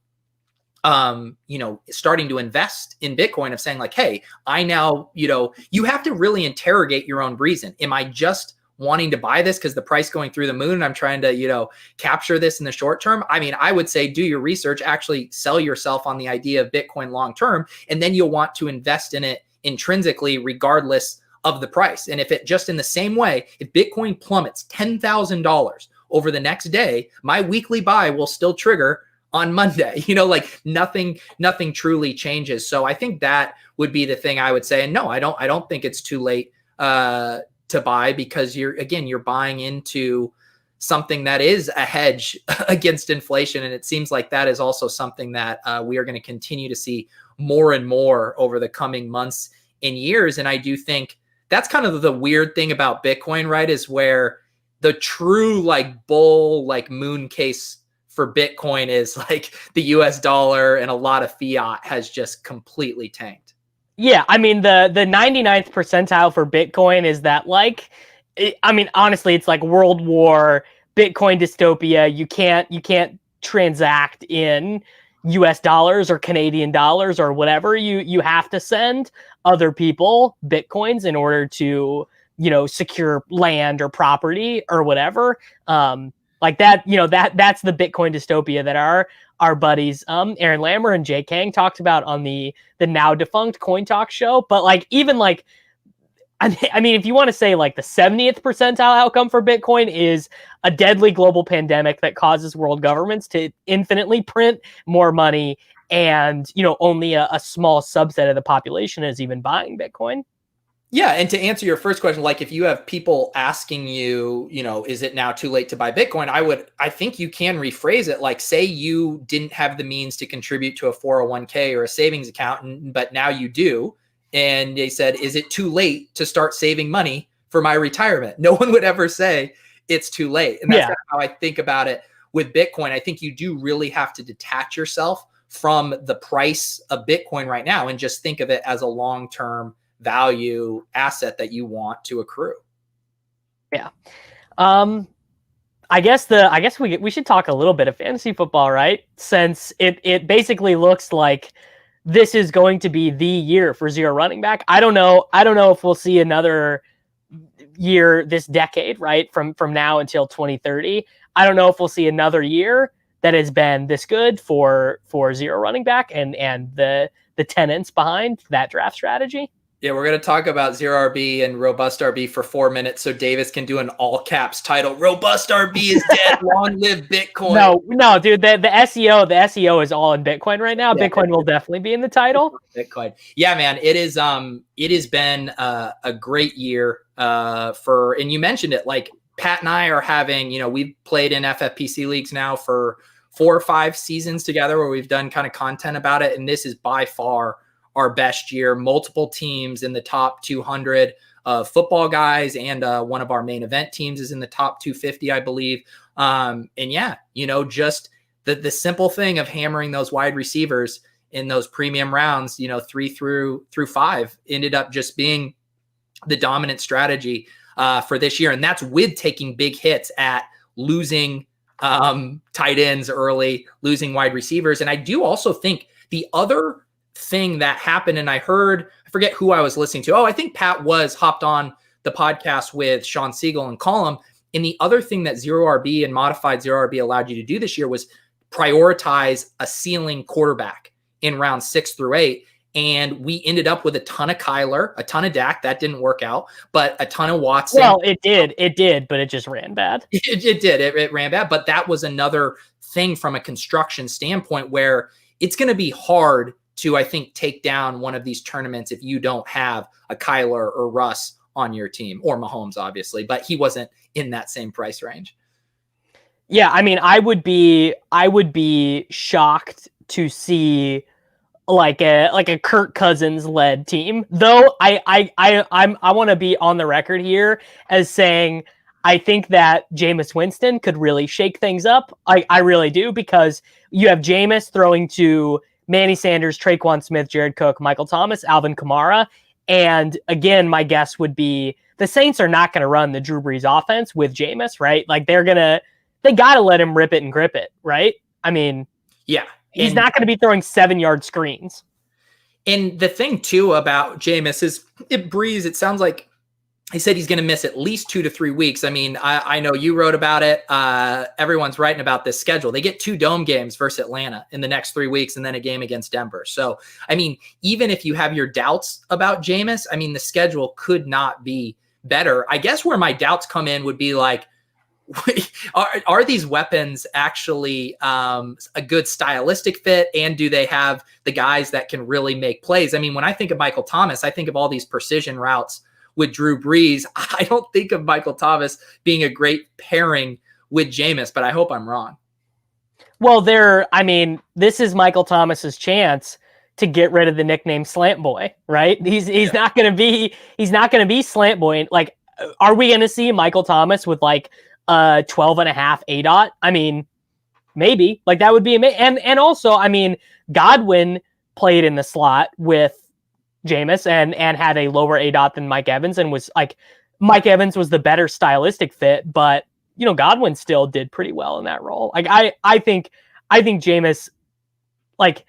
[SPEAKER 2] starting to invest in Bitcoin, of saying like, hey, I now, you have to really interrogate your own reason. Am I just wanting to buy this because the price going through the moon and I'm trying to, capture this in the short term? I mean, I would say do your research, actually sell yourself on the idea of Bitcoin long term, and then you'll want to invest in it intrinsically regardless of the price. And if it just in the same way, if Bitcoin plummets $10,000 over the next day, my weekly buy will still trigger on Monday. Like nothing truly changes. So I think that would be the thing I would say. And no, I don't think it's too late to buy, because you're buying into something that is a hedge against inflation. And it seems like that is also something that we are going to continue to see more and more over the coming months and years. And I do think that's kind of the weird thing about Bitcoin, right? Is where the true like bull, like moon case for Bitcoin is like the US dollar and a lot of fiat has just completely tanked.
[SPEAKER 1] Yeah, I mean the 99th percentile for Bitcoin is that honestly, it's like World War Bitcoin dystopia. You can't transact in US dollars or Canadian dollars or whatever. You have to send other people Bitcoins in order to, secure land or property or whatever. Like that, that's the Bitcoin dystopia that our buddies Aaron Lammer and Jay Kang talked about on the now defunct Coin Talk show. But like even like I mean, if you want to say like the 70th percentile outcome for Bitcoin is a deadly global pandemic that causes world governments to infinitely print more money, and only a small subset of the population is even buying Bitcoin.
[SPEAKER 2] Yeah. And to answer your first question, like if you have people asking you, is it now too late to buy Bitcoin? I think you can rephrase it. Like, say you didn't have the means to contribute to a 401k or a savings account, but now you do. And they said, is it too late to start saving money for my retirement? No one would ever say it's too late. And that's how I think about it with Bitcoin. I think you do really have to detach yourself from the price of Bitcoin right now and just think of it as a long-term value asset that you want to accrue.
[SPEAKER 1] Yeah. I guess we should talk a little bit of fantasy football, right? Since it basically looks like this is going to be the year for zero running back. I don't know if we'll see another year this decade, right? From now until 2030. I don't know if we'll see another year that has been this good for zero running back and the tenets behind that draft strategy.
[SPEAKER 2] Yeah, we're going to talk about zero RB and robust RB for 4 minutes so Davis can do an all caps title. Robust RB is dead. Long live Bitcoin.
[SPEAKER 1] No, dude, the SEO is all in Bitcoin right now. Yeah, Bitcoin will definitely be in the title.
[SPEAKER 2] Bitcoin. Yeah, man, it has been a great year for, and you mentioned it, like Pat and I are having, we've played in FFPC leagues now for 4 or 5 seasons together where we've done kind of content about it. And this is by far our best year. Multiple teams in the top 200 football guys, and one of our main event teams is in the top 250, I believe. And yeah, just the simple thing of hammering those wide receivers in those premium rounds, 3 through 5 ended up just being the dominant strategy for this year. And that's with taking big hits at losing tight ends early, losing wide receivers. And I do also think the other thing that happened, and I forget who I was listening to. I think Pat was hopped on the podcast with Sean Siegel and Column. And the other thing that zero RB and modified zero RB allowed you to do this year was prioritize a ceiling quarterback in round 6 through 8. And we ended up with a ton of Kyler, a ton of Dak. That didn't work out, but a ton of Watson.
[SPEAKER 1] Well, it did, but it just ran bad.
[SPEAKER 2] It did. It ran bad. But that was another thing from a construction standpoint where it's going to be hard to, I think, take down one of these tournaments if you don't have a Kyler or Russ on your team, or Mahomes, obviously, but he wasn't in that same price range.
[SPEAKER 1] Yeah, I mean, I would be shocked to see like a Kirk Cousins led team. Though I want to be on the record here as saying I think that Jameis Winston could really shake things up. I really do, because you have Jameis throwing to Manny Sanders, Traquan Smith, Jared Cook, Michael Thomas, Alvin Kamara. And again, my guess would be the Saints are not going to run the Drew Brees offense with Jameis, right? Like they got to let him rip it and grip it, right? I mean,
[SPEAKER 2] yeah,
[SPEAKER 1] he's not going to be throwing 7-yard screens.
[SPEAKER 2] And the thing too about Jameis is Brees, it sounds like he said he's going to miss at least 2 to 3 weeks. I mean, I know you wrote about it. Everyone's writing about this schedule. They get 2 dome games versus Atlanta in the next 3 weeks, and then a game against Denver. So, I mean, even if you have your doubts about Jameis, I mean, the schedule could not be better. I guess where my doubts come in would be like, are these weapons actually a good stylistic fit? And do they have the guys that can really make plays? I mean, when I think of Michael Thomas, I think of all these precision routes with Drew Brees. I don't think of Michael Thomas being a great pairing with Jameis, but I hope I'm wrong.
[SPEAKER 1] Well, this is Michael Thomas's chance to get rid of the nickname Slant Boy, right? He's not going to be Slant Boy. Like, are we going to see Michael Thomas with like 12.5 ADOT? I mean, maybe. Like, that would be amazing. And also, I mean, Godwin played in the slot with Jameis and had a lower ADOT than Mike Evans, and was like, Mike Evans was the better stylistic fit, but Godwin still did pretty well in that role. Like I think Jameis, like,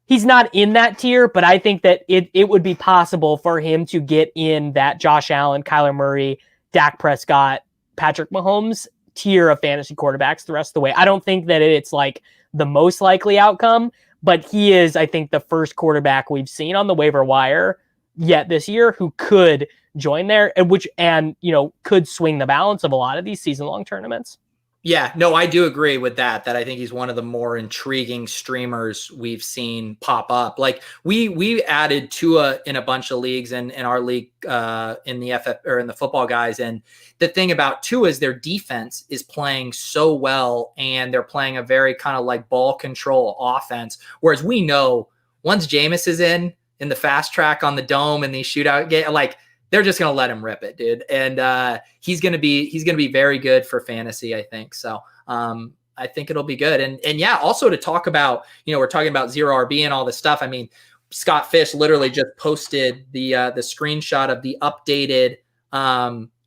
[SPEAKER 1] he's not in that tier, but I think that it would be possible for him to get in that Josh Allen, Kyler Murray, Dak Prescott, Patrick Mahomes tier of fantasy quarterbacks the rest of the way. I don't think that it's like the most likely outcome, but he is, I think, the first quarterback we've seen on the waiver wire yet this year who could join there, and could swing the balance of a lot of these season-long tournaments.
[SPEAKER 2] Yeah, no, I do agree with that I think he's one of the more intriguing streamers we've seen pop up. Like we added Tua in a bunch of leagues, and in our league in the FF or in the football guys. And the thing about Tua is their defense is playing so well, and they're playing a very kind of like ball control offense. Whereas we know once Jameis is in the fast track on the dome and these shootout game, like, they're just going to let him rip it, dude. And he's going to be very good for fantasy, I think. So I think it'll be good. And yeah, also to talk about, we're talking about zero RB and all this stuff. I mean, Scott Fish literally just posted the screenshot of the updated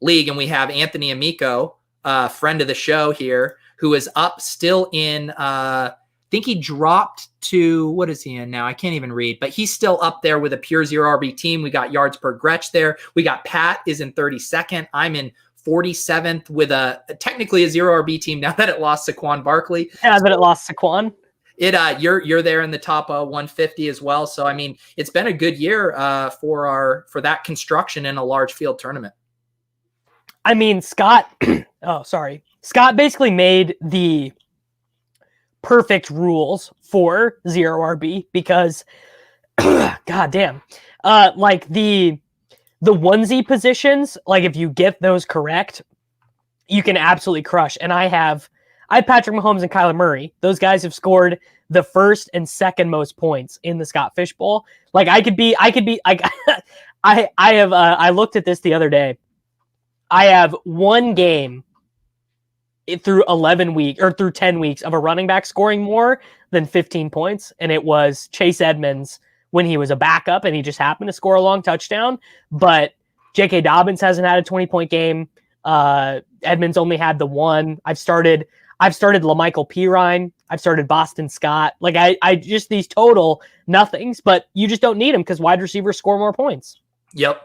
[SPEAKER 2] league, and we have Anthony Amico friend of the show here, who is up still in, I think he dropped to, what is he in now? I can't even read, but he's still up there with a pure 0 RB team. We got yards per Gretsch there. We got Pat is in 32nd. I'm in 47th with technically a 0 RB team now that it lost Saquon Barkley.
[SPEAKER 1] Yeah, that it lost Saquon.
[SPEAKER 2] You're there in the top 150 as well. So I mean, it's been a good year for that construction in a large field tournament.
[SPEAKER 1] I mean, Scott. Scott basically made the perfect rules for 0 RB because, god damn, like the onesie positions, like if you get those correct, you can absolutely crush. And I have Patrick Mahomes and Kyler Murray. Those guys have scored the first and second most points in the Scott Fish Bowl. Like I looked at this the other day. I have one game through 10 weeks of a running back scoring more than 15 points. And it was Chase Edmonds when he was a backup and he just happened to score a long touchdown. But J.K. Dobbins hasn't had a 20-point game. Edmonds only had the one. I've started LaMichael Pirine. I've started Boston Scott. Like I just these total nothings, but you just don't need them because wide receivers score more points.
[SPEAKER 2] Yep.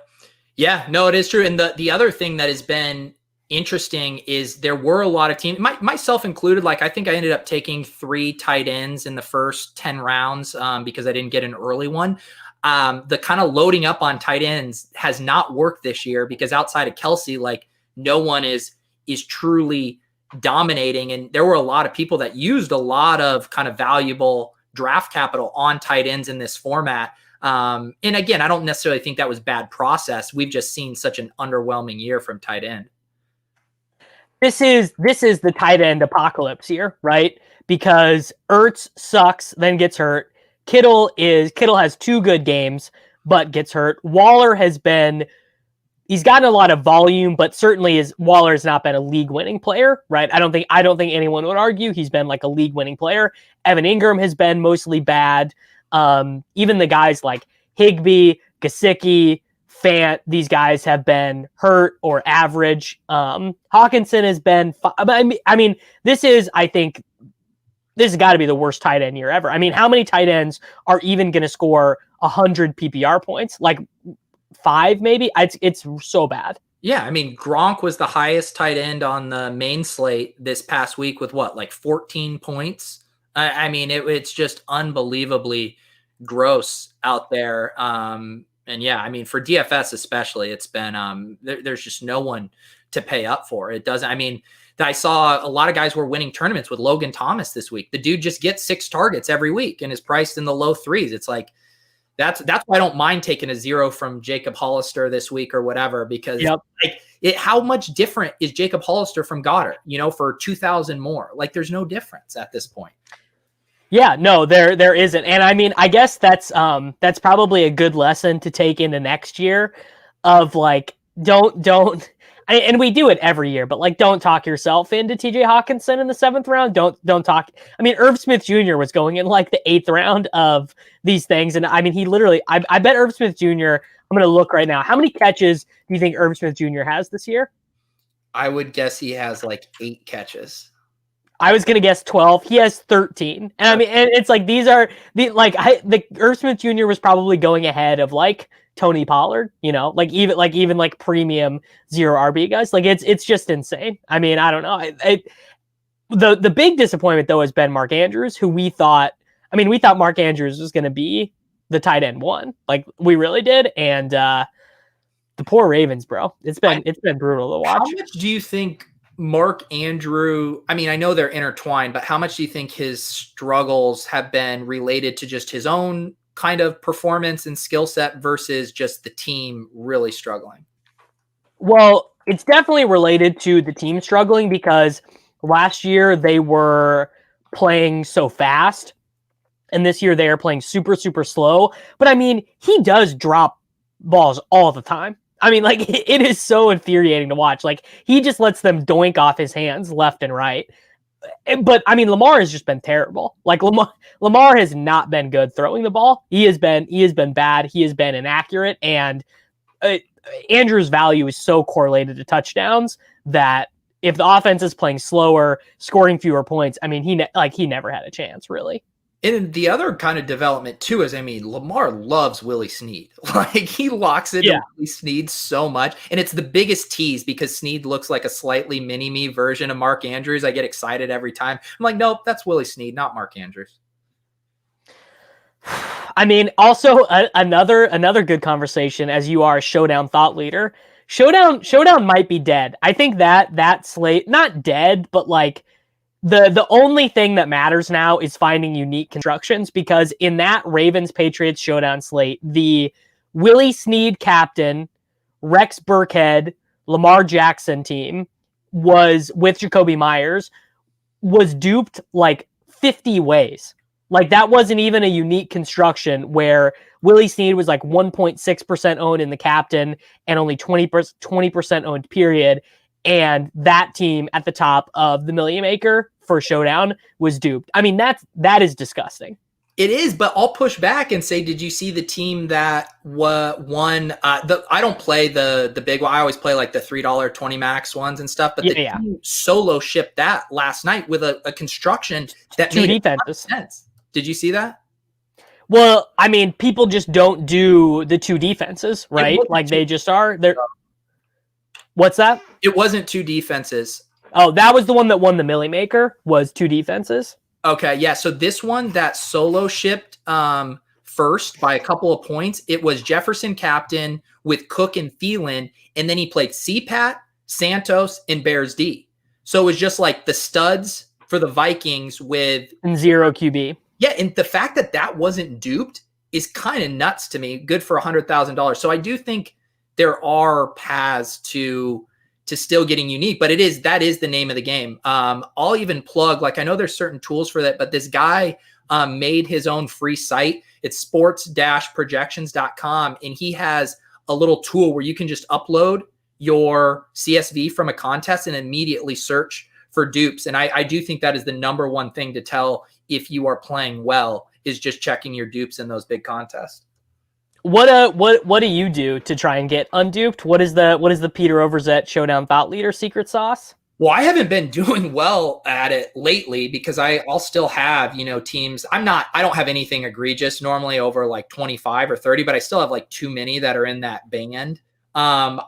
[SPEAKER 2] Yeah, no, it is true. And the other thing that has been interesting is there were a lot of teams, myself included. Like I think I ended up taking 3 tight ends in the first 10 rounds because I didn't get an early one. The kind of loading up on tight ends has not worked this year because outside of Kelsey, like no one is truly dominating. And there were a lot of people that used a lot of kind of valuable draft capital on tight ends in this format. And again, I don't necessarily think that was bad process. We've just seen such an underwhelming year from tight end.
[SPEAKER 1] This is the tight end apocalypse here, right? Because Ertz sucks, then gets hurt. Kittle has 2 good games, but gets hurt. Waller he's gotten a lot of volume, but certainly Waller has not been a league-winning player, right? I don't think anyone would argue he's been like a league-winning player. Evan Ingram has been mostly bad. Even the guys like Higbee, Gesicki, Fant, these guys have been hurt or average. Hawkinson has been, I mean, this has got to be the worst tight end year ever. I mean, how many tight ends are even going to score 100 PPR points? Like 5, maybe. It's so bad.
[SPEAKER 2] Yeah, I mean, Gronk was the highest tight end on the main slate this past week with like 14 points. I mean, it's just unbelievably gross out there. And yeah, I mean, for DFS especially, it's been there's just no one to pay up for. It doesn't. I mean, I saw a lot of guys were winning tournaments with Logan Thomas this week. The dude just gets 6 targets every week and is priced in the low 3s. It's like that's why I don't mind taking a 0 from Jacob Hollister this week or whatever, because how much different is Jacob Hollister from Goddard? For 2,000 more. Like there's no difference at this point.
[SPEAKER 1] Yeah, no, there isn't. And I mean, I guess that's probably a good lesson to take into next year of like, and we do it every year, but like, don't talk yourself into TJ Hawkinson in the 7th round. Don't talk. I mean, Irv Smith Jr. was going in like the 8th round of these things. And I mean, he literally, I bet Irv Smith Jr., I'm going to look right now. How many catches do you think Irv Smith Jr. has this year?
[SPEAKER 2] I would guess he has like 8 catches.
[SPEAKER 1] I was gonna guess 12. He has 13, and I mean, and it's like the Irv Smith Jr. was probably going ahead of like Tony Pollard, like even premium 0 RB guys. Like it's just insane. I mean, I don't know. The big disappointment though has been Mark Andrews, who we thought Mark Andrews was gonna be the tight end 1, like we really did, and the poor Ravens, bro. It's been brutal to watch.
[SPEAKER 2] How much do you think Mark Andrew, I mean, I know they're intertwined, but how much do you think his struggles have been related to just his own kind of performance and skill set versus just the team really struggling?
[SPEAKER 1] Well, it's definitely related to the team struggling because last year they were playing so fast and this year they are playing super, super slow. But I mean, he does drop balls all the time. I mean, like, it is so infuriating to watch. Like, he just lets them doink off his hands left and right. But, I mean, Lamar has just been terrible. Like, Lamar has not been good throwing the ball. He has been bad. He has been inaccurate. And Andrew's value is so correlated to touchdowns that if the offense is playing slower, scoring fewer points, I mean, he never had a chance, really.
[SPEAKER 2] And the other kind of development too is, I mean, Lamar loves Willie Snead. Like he locks into Willie Snead so much. And it's the biggest tease because Snead looks like a slightly mini-me version of Mark Andrews. I get excited every time. I'm like, nope, that's Willie Snead, not Mark Andrews.
[SPEAKER 1] I mean, also another good conversation, as you are a Showdown thought leader. Showdown might be dead. I think that slate, not dead, but like the only thing that matters now is finding unique constructions, because in that Ravens Patriots Showdown slate, the Willie Snead captain, Rex Burkhead, Lamar Jackson team was with Jacoby Myers was duped like 50 ways. Like that wasn't even a unique construction where Willie Snead was like 1.6% owned in the captain and only 20% owned period. And that team at the top of the Million Maker for Showdown was duped. I mean, that is disgusting.
[SPEAKER 2] It is, but I'll push back and say, did you see the team that won? I don't play the big one. I always play like the $3 20 max ones and stuff. But the team solo shipped that last night with a construction that
[SPEAKER 1] two
[SPEAKER 2] made
[SPEAKER 1] defenses.
[SPEAKER 2] Sense. Did you see that?
[SPEAKER 1] Well, I mean, people just don't do the two defenses, right? Like they just are. They're. What's that?
[SPEAKER 2] It wasn't two defenses.
[SPEAKER 1] Oh, that was the one that won the Millie Maker, was two defenses.
[SPEAKER 2] Okay, yeah. So this one that solo shipped first by a couple of points, it was Jefferson captain with Cook and Thielen, and then he played CPAT, Santos, and Bears D. So it was just like the studs for the Vikings with
[SPEAKER 1] and zero QB.
[SPEAKER 2] Yeah, and the fact that wasn't duped is kind of nuts to me. Good for $100,000. So I do think there are paths to still getting unique, but that is the name of the game. I'll even plug, like, I know there's certain tools for that, but this guy made his own free site. It's sports-projections.com, and he has a little tool where you can just upload your CSV from a contest and immediately search for dupes. And I do think that is the number one thing to tell if you are playing well, is just checking your dupes in those big contests.
[SPEAKER 1] What do you do to try and get unduped? What is the Peter Overzet Showdown Thought Leader secret sauce?
[SPEAKER 2] Well, I haven't been doing well at it lately because I'll still have, teams. I don't have anything egregious normally over like 25 or 30, but I still have like too many that are in that band. I'm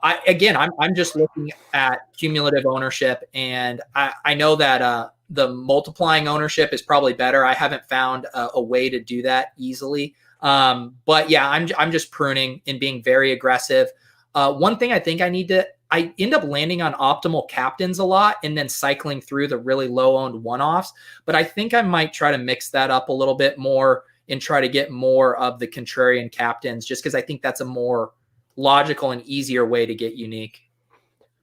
[SPEAKER 2] just looking at cumulative ownership, and I know that the multiplying ownership is probably better. I haven't found a way to do that easily. But yeah, I'm just pruning and being very aggressive. One thing I think I end up landing on optimal captains a lot and then cycling through the really low owned one-offs. But I think I might try to mix that up a little bit more and try to get more of the contrarian captains, just because I think that's a more logical and easier way to get unique.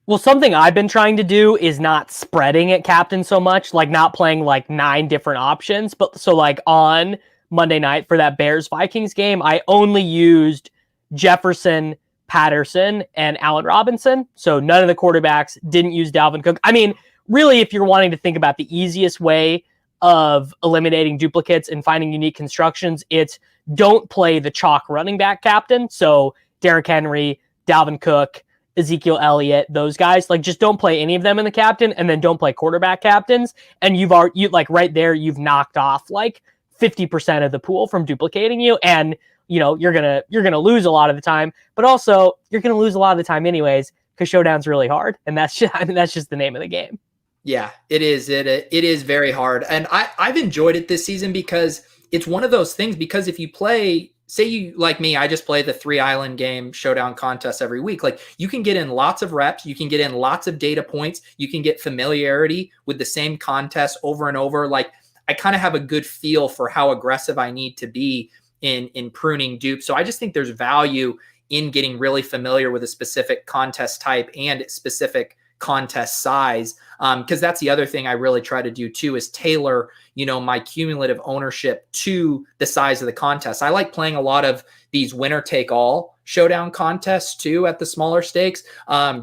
[SPEAKER 1] Well, something I've been trying to do is not spreading at captain so much, like not playing like 9 different options. But so like on Monday night for that Bears-Vikings game, I only used Jefferson, Patterson, and Allen Robinson. So none of the quarterbacks, didn't use Dalvin Cook. I mean, really, if you're wanting to think about the easiest way of eliminating duplicates and finding unique constructions, it's don't play the chalk running back captain. So Derrick Henry, Dalvin Cook, Ezekiel Elliott, those guys, like just don't play any of them in the captain, and then don't play quarterback captains. And you've right there, you've knocked off like 50% of the pool from duplicating you. And you're gonna lose a lot of the time, but also you're gonna lose a lot of the time anyways, because Showdown's really hard, and that's just the name of the game.
[SPEAKER 2] Yeah, it is. It is very hard, and I've enjoyed it this season because it's one of those things. Because if you play, say you like me, I just play the 3 island game Showdown contest every week. Like you can get in lots of reps, you can get in lots of data points, you can get familiarity with the same contest over and over. Like I kind of have a good feel for how aggressive I need to be in pruning dupes. So I just think there's value in getting really familiar with a specific contest type and specific contest size. Because that's the other thing I really try to do too, is tailor, my cumulative ownership to the size of the contest. I like playing a lot of these winner take all Showdown contests too at the smaller stakes,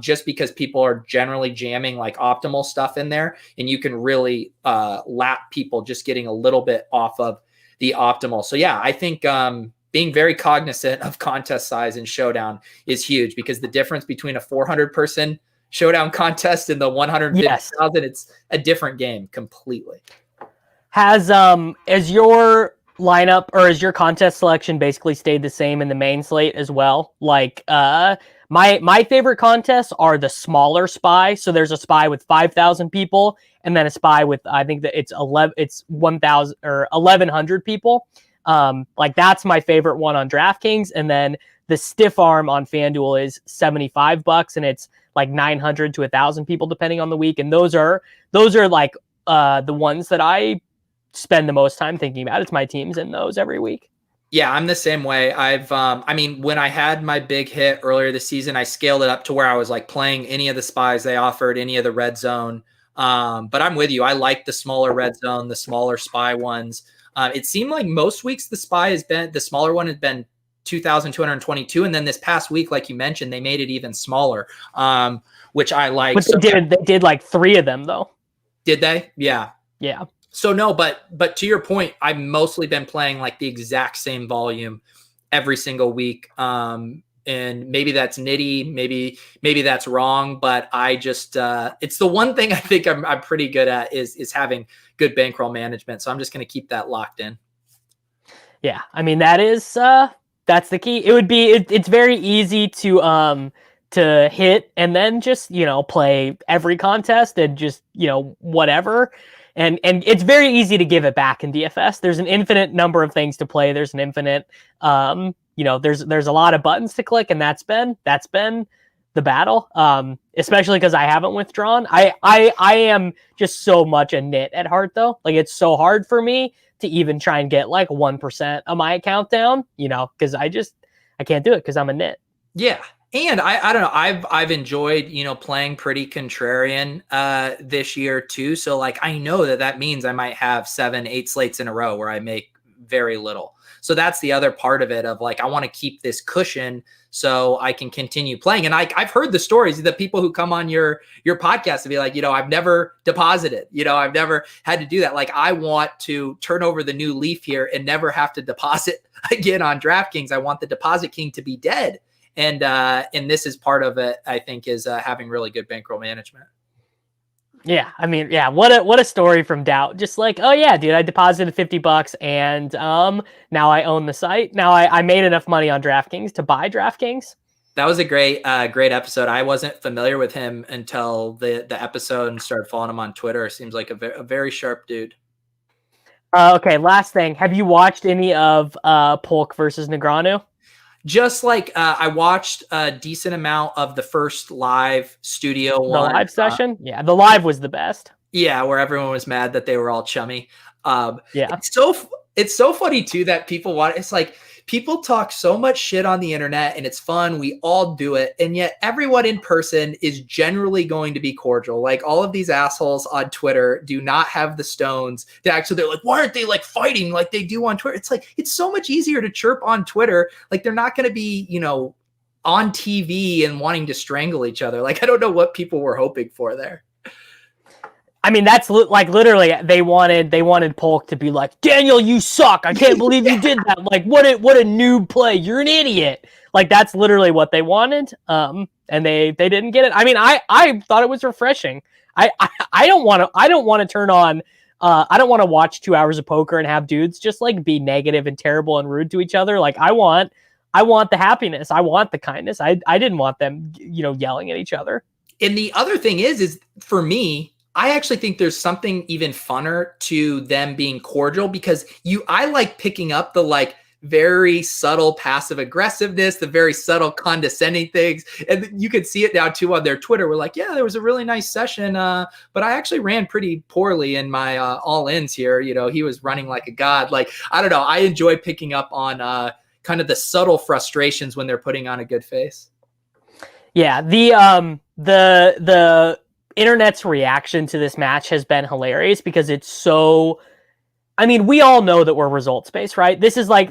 [SPEAKER 2] just because people are generally jamming like optimal stuff in there, and you can really lap people just getting a little bit off of the optimal. So yeah, I think being very cognizant of contest size in Showdown is huge, because the difference between a 400 person showdown contest in the
[SPEAKER 1] Yes.
[SPEAKER 2] 150,000. It's a different game completely.
[SPEAKER 1] Is your lineup or is your contest selection basically stayed the same in the main slate as well? Like my favorite contests are the smaller spy. So there's a spy with 5,000 people and then a spy with I think that it's 1,000 or 1,100 people. Like that's my favorite one on DraftKings, and then the stiff arm on FanDuel is $75 and it's like 900 to 1,000 people depending on the week, and those are like the ones that I spend the most time thinking about. It's my teams in those every week.
[SPEAKER 2] Yeah, I'm the same way. I mean, when I had my big hit earlier this season, I scaled it up to where I was like playing any of the spies they offered, any of the red zone. But I'm with you. I like the smaller red zone, the smaller spy ones. It seemed like most weeks the smaller one has been 2,222. And then this past week, like you mentioned, they made it even smaller, which I like.
[SPEAKER 1] But they did like 3 of them though.
[SPEAKER 2] Did they? Yeah.
[SPEAKER 1] Yeah.
[SPEAKER 2] So no, but to your point, I've mostly been playing like the exact same volume every single week. And maybe that's nitty, maybe that's wrong, but I just it's the one thing I think I'm pretty good at is having good bankroll management. So I'm just going to keep that locked in.
[SPEAKER 1] Yeah, I mean that's the key. It would be it's very easy to hit and then just play every contest and just whatever. And it's very easy to give it back in DFS. There's an infinite number of things to play. There's an infinite, there's a lot of buttons to click, and that's been the battle. Especially because I haven't withdrawn. I am just so much a nit at heart though. Like it's so hard for me to even try and get like 1% of my account down, because I can't do it because I'm a nit.
[SPEAKER 2] Yeah. And I don't know, I've enjoyed, playing pretty contrarian this year too. So like, I know that means I might have 7-8 slates in a row where I make very little. So that's the other part of it of like, I want to keep this cushion so I can continue playing. And I've heard the stories of the people who come on your podcast to be like, I've never deposited, I've never had to do that. Like I want to turn over the new leaf here and never have to deposit again on DraftKings. I want the deposit king to be dead. And this is part of it, I think, is having really good bankroll management.
[SPEAKER 1] Yeah, I mean, yeah, what a story from Doubt. Just like, oh yeah, dude, I deposited $50 and now I own the site. Now I made enough money on DraftKings to buy DraftKings.
[SPEAKER 2] That was a great episode. I wasn't familiar with him until the episode and started following him on Twitter. Seems like a very sharp dude.
[SPEAKER 1] Okay, last thing. Have you watched any of Polk versus Negreanu?
[SPEAKER 2] Just like I watched a decent amount of the first live studio one.
[SPEAKER 1] The live session? Yeah, the live was the best.
[SPEAKER 2] Yeah, where everyone was mad that they were all chummy.
[SPEAKER 1] Yeah.
[SPEAKER 2] It's so funny too that people want it's like people talk so much shit on the internet and it's fun. We all do it. And yet everyone in person is generally going to be cordial. Like all of these assholes on Twitter do not have the stones to actually, they're like, why aren't they like fighting like they do on Twitter? It's like, it's so much easier to chirp on Twitter. Like they're not going to be, on TV and wanting to strangle each other. Like, I don't know what people were hoping for there.
[SPEAKER 1] I mean, that's like literally they wanted Polk to be like, Daniel, you suck. I can't believe you did that. Like, what a noob play. You're an idiot. Like, that's literally what they wanted. And they didn't get it. I mean, I thought it was refreshing. I don't want to turn on. I don't want to watch 2 hours of poker and have dudes just like be negative and terrible and rude to each other. Like, I want the happiness. I want the kindness. I didn't want them, yelling at each other.
[SPEAKER 2] And the other thing is for me, I actually think there's something even funner to them being cordial because I like picking up the like very subtle passive aggressiveness, the very subtle condescending things. And you can see it now too on their Twitter. We're like, yeah, there was a really nice session. But I actually ran pretty poorly in my all-ins here. He was running like a god. Like, I don't know. I enjoy picking up on kind of the subtle frustrations when they're putting on a good face. Yeah.
[SPEAKER 1] The internet's reaction to this match has been hilarious because it's so, I mean, we all know that we're results based, right? This is like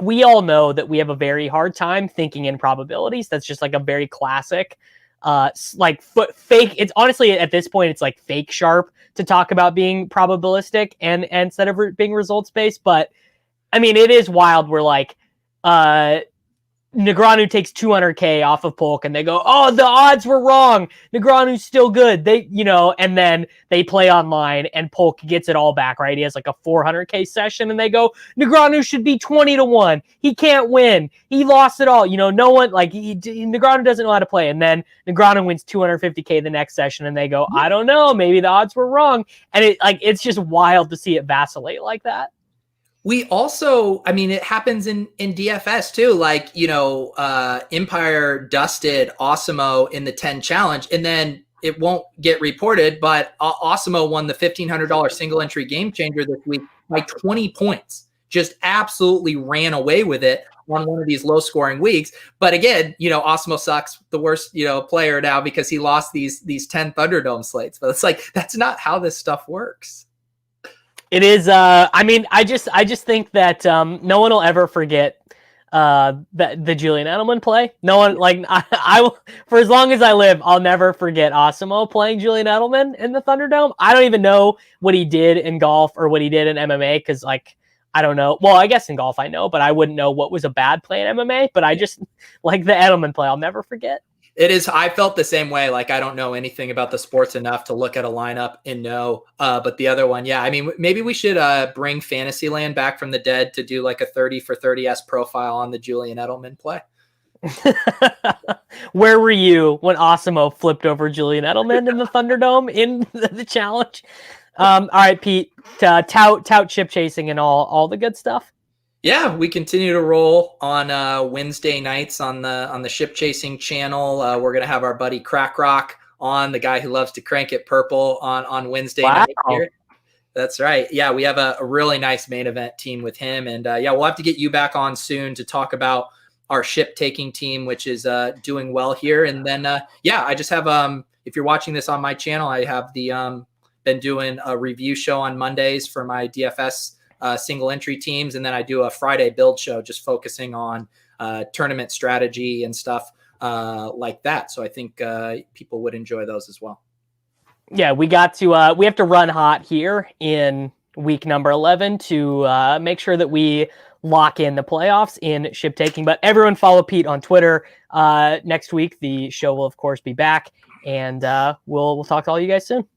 [SPEAKER 1] we all know that we have a very hard time thinking in probabilities. That's just like a very classic, fake. It's honestly at this point, it's like fake sharp to talk about being probabilistic and instead of being results based. But I mean, it is wild. We're like, Negreanu takes 200K off of Polk, and they go, "Oh, the odds were wrong. Negreanu's still good." And then they play online, and Polk gets it all back, right? He has like a 400K session, and they go, "Negreanu should be 20-1. He can't win. He lost it all." No one Negreanu doesn't know how to play, and then Negreanu wins 250K the next session, and they go, "I don't know. Maybe the odds were wrong." And it's just wild to see it vacillate like that.
[SPEAKER 2] We also, I mean, it happens in DFS too. Like, Empire dusted Osimo in the 10 challenge, and then it won't get reported, but Osimo won the $1,500 single entry game changer this week by 20 points. Just absolutely ran away with it on one of these low scoring weeks. But again, Osimo sucks, the worst, player now because he lost these 10 Thunderdome slates. But it's like, that's not how this stuff works.
[SPEAKER 1] It is. I just think that no one will ever forget the Julian Edelman play. No one, I will, for as long as I live, I'll never forget Osimo playing Julian Edelman in the Thunderdome. I don't even know what he did in golf or what he did in MMA because, I don't know. Well, I guess in golf I know, but I wouldn't know what was a bad play in MMA. But I just like the Edelman play. I'll never forget.
[SPEAKER 2] It is. I felt the same way. Like, I don't know anything about the sports enough to look at a lineup and know. But the other one, yeah, I mean, maybe we should bring Fantasyland back from the dead to do like a 30 for 30S profile on the Julian Edelman play.
[SPEAKER 1] Where were you when Osimo flipped over Julian Edelman in the Thunderdome in the challenge? All right, Pete, tout chip chasing and all the good stuff.
[SPEAKER 2] Yeah, we continue to roll on Wednesday nights on the Ship Chasing channel. We're gonna have our buddy Crack Rock on, the guy who loves to crank it purple on Wednesday night here. That's right. Yeah, we have a really nice main event team with him, and we'll have to get you back on soon to talk about our ship taking team, which is doing well here. And then I just have if you're watching this on my channel, I have been doing a review show on Mondays for my DFS single entry teams, and then I do a Friday build show just focusing on tournament strategy and stuff like that. So I think people would enjoy those as well.
[SPEAKER 1] Yeah, we have to run hot here in week number 11 to make sure that we lock in the playoffs in ship taking. But everyone follow Pete on Twitter. Next week the show will of course be back, and we'll talk to all you guys soon.